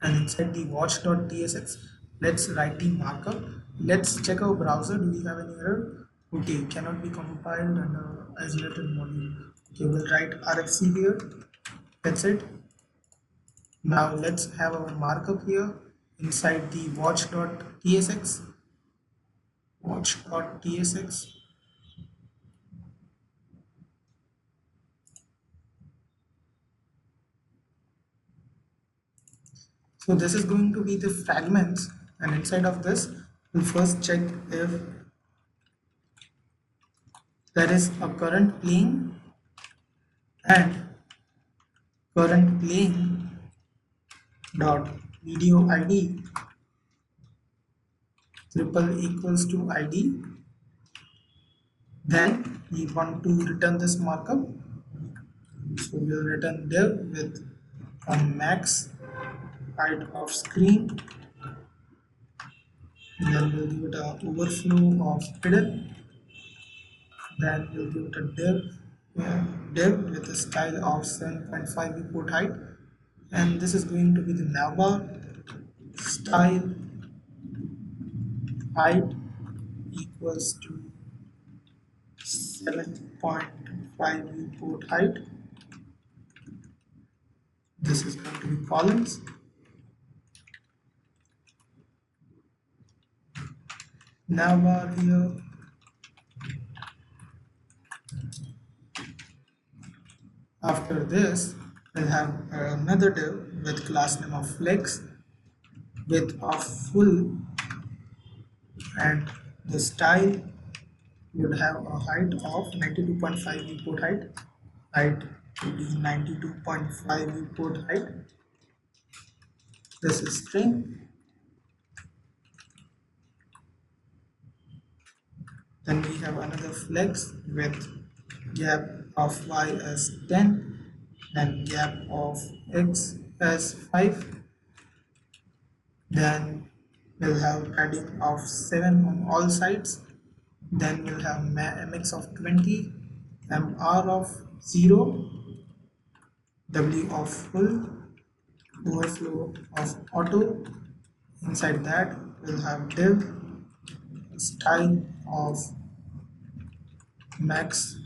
and inside the watch.tsx, let's write the markup. Let's check our browser. Do we have any error? Okay, cannot be compiled under isolated module. Okay, we'll write RFC here. That's it. Now let's have our markup here inside the watch.tsx. Watch.tsx. So this is going to be the fragments, and inside of this we'll first check if there is a current playing, and current playing dot video id triple equals to id. Then we want to return this markup, so we'll return div with a max height of screen, then we'll give it a overflow of hidden, then we'll give it a div with a style of 7.5 viewport height, and this is going to be the navbar style height equals to 7.5 viewport height. This is going to be columns. Navbar here. After this, we'll have another div with class name of flex, width of full, and the style would have a height of 92.5 viewport height to be 92.5 viewport height. This is string. Then we have another flex with gap of y as 10 and gap of x as 5. Then we'll have padding of 7 on all sides. Then we'll have mx of 20, mr of 0, w of full, overflow of auto. Inside that we'll have div style of max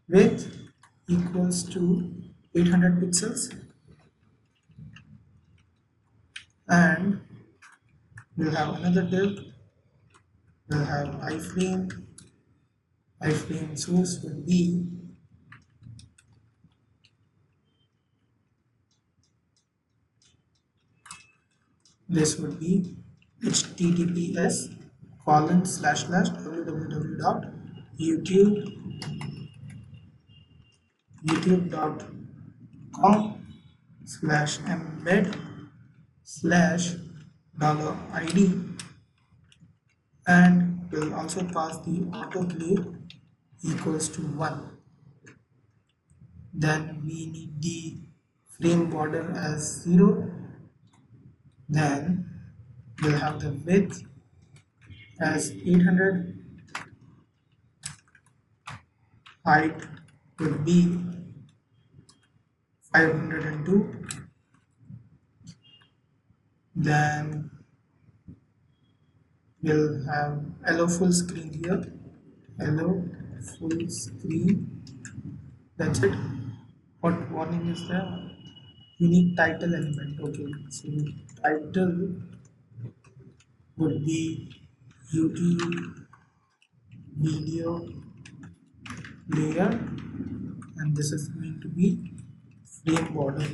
width equals to 800 pixels, and we'll have another div. We'll have iframe source will be this would be https colon slash slash www dot youtube.com slash embed slash dollar id, and we'll also pass the autoplay equals to 1. Then we need the frame border as 0. Then we'll have the width as 800, height would be 502. Then we'll have allow full screen here, allow full screen. That's it. What warning is there? Unique title element. Okay, so title would be YouTube video layer, and this is going to be frame border.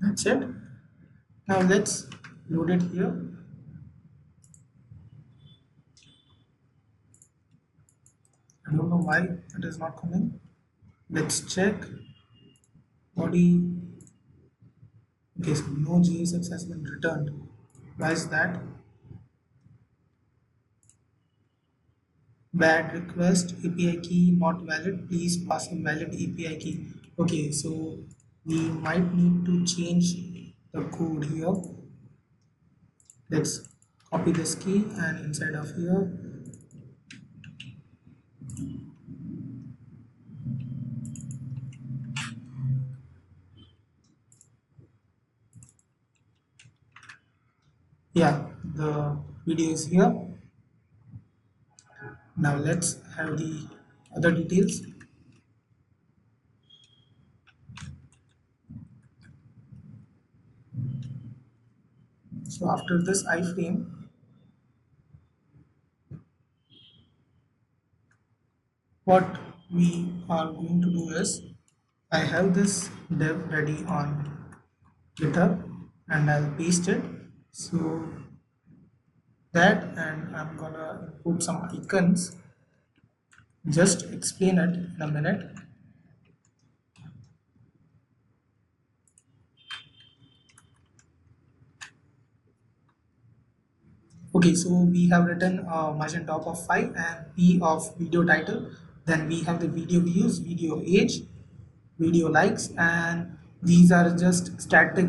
That's it. Now let's load it here. I don't know why it is not coming. Let's check body. Okay, so no JSX has been returned. Why is that? Bad request, API key not valid. Please pass a valid API key. Okay, so we might need to change the code here. Let's copy this key and inside of here yeah, the video is here. Now let's have the other details. So after this iframe, what we are going to do is, I have this dev ready on GitHub and I'll paste it. So that, and I'm gonna put some icons, just explain it in a minute. Okay, so we have written margin top of 5 and P of video title. Then we have the video views, video age, video likes, and these are just static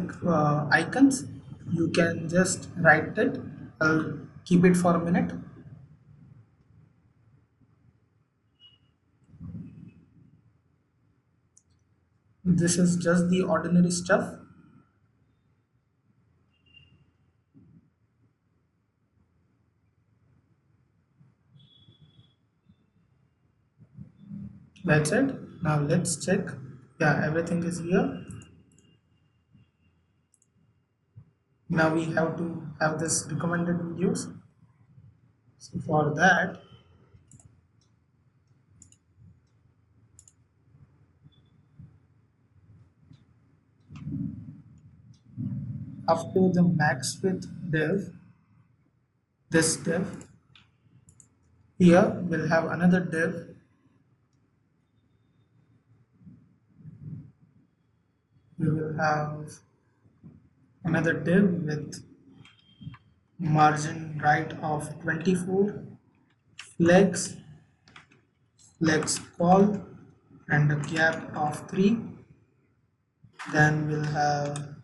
icons. You can just write it. I'll keep it for a minute. This is just the ordinary stuff. That's it. Now let's check. Yeah, everything is here. Now we have to have this recommended videos. So for that, After the max width div, this div, here we'll have another div. We will have another div with margin right of 24, flex, flex call, and a gap of 3. Then we'll have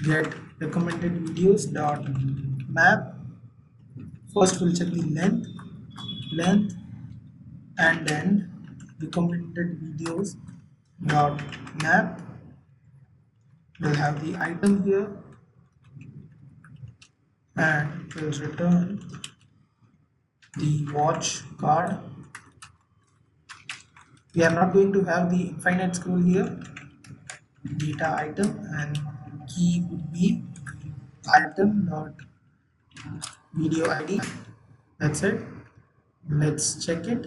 get recommended videos dot map. First we'll check the length, and then recommended videos dot map. We'll have the item here, and we'll return the watch card. We are not going to have the infinite scroll here. Data item and key would be item dot video ID. That's it. Let's check it.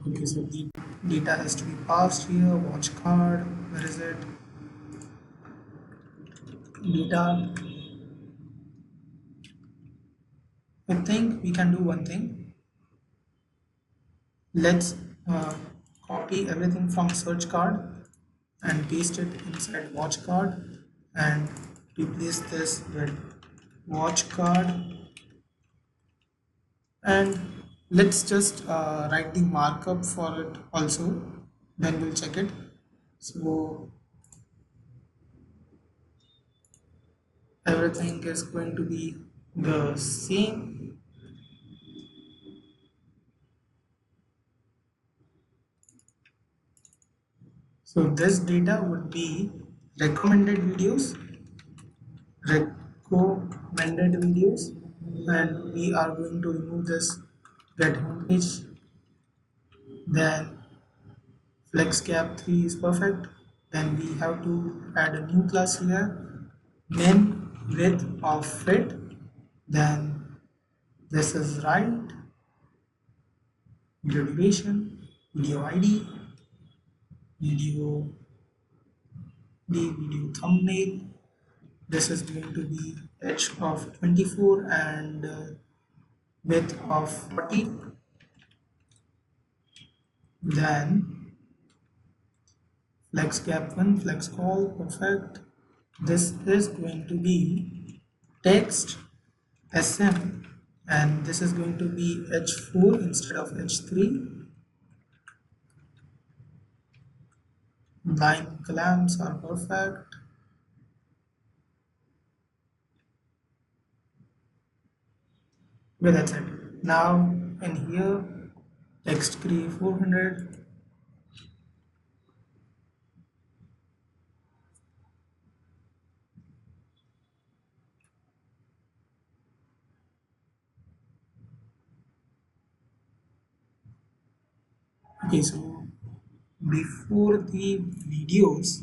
Okay, so the data has to be passed here. Watch card, where is it? Data. I think we can do one thing. Let's copy everything from search card and paste it inside watch card and replace this with watch card, and let's just write the markup for it also, then we'll check it. So everything is going to be the same. So this data would be recommended videos, and we are going to remove this get homepage. Then flex gap 3 is perfect. Then we have to add a new class here, min width of fit. Then this is right, video duration, video ID, video video thumbnail. This is going to be h of 24 and width of 40. Then flex gap 1, flex call, perfect. This is going to be text sm, and this is going to be h4 instead of h3. Line clamps are perfect. Well, that's it. Now in here, text gray 400. Okay, so before the videos,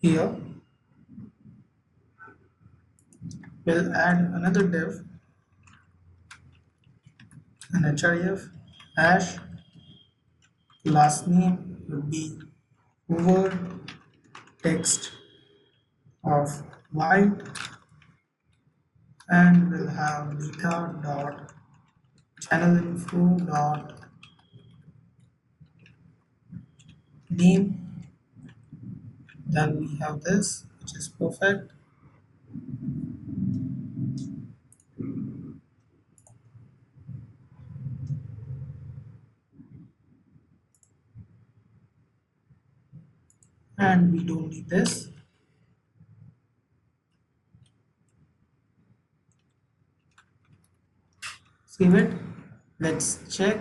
here we'll add another div, an href hash. Last name would be over text of white, and we'll have data dot channel info dot name. Then we have this, which is perfect. And we don't need this. Save it. Let's check.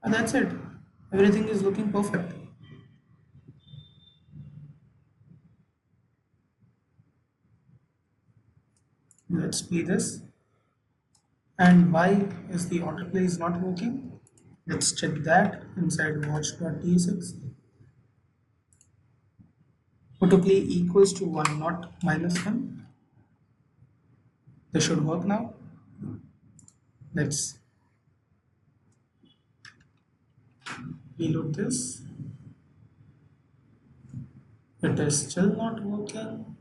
And that's it. Everything is looking perfect. Let's play this. And why is the autoplay is not working? Let's check that inside watch.tsx. Autoplay equals to 1, not -1. This should work now. Let's reload this. It is still not working.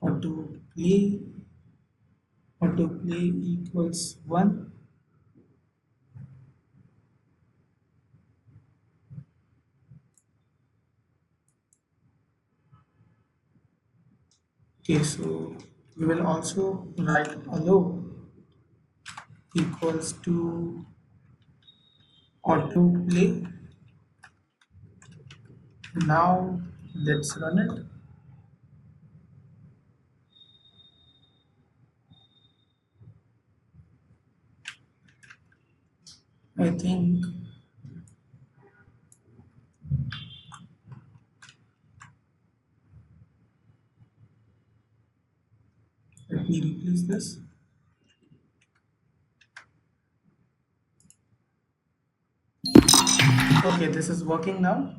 Autoplay, autoplay equals 1. Okay, so we will also write allow equals to autoplay. Now let's run it. I think let me replace this. Okay, this is working now.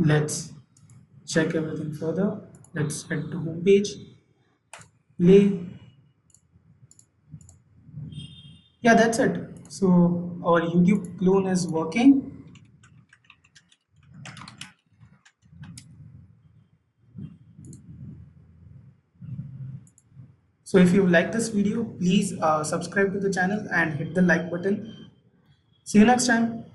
Let's check everything further. Let's head to home page. Play. Yeah, that's it. So our YouTube clone is working. So if you like this video, please subscribe to the channel and hit the like button. See you next time.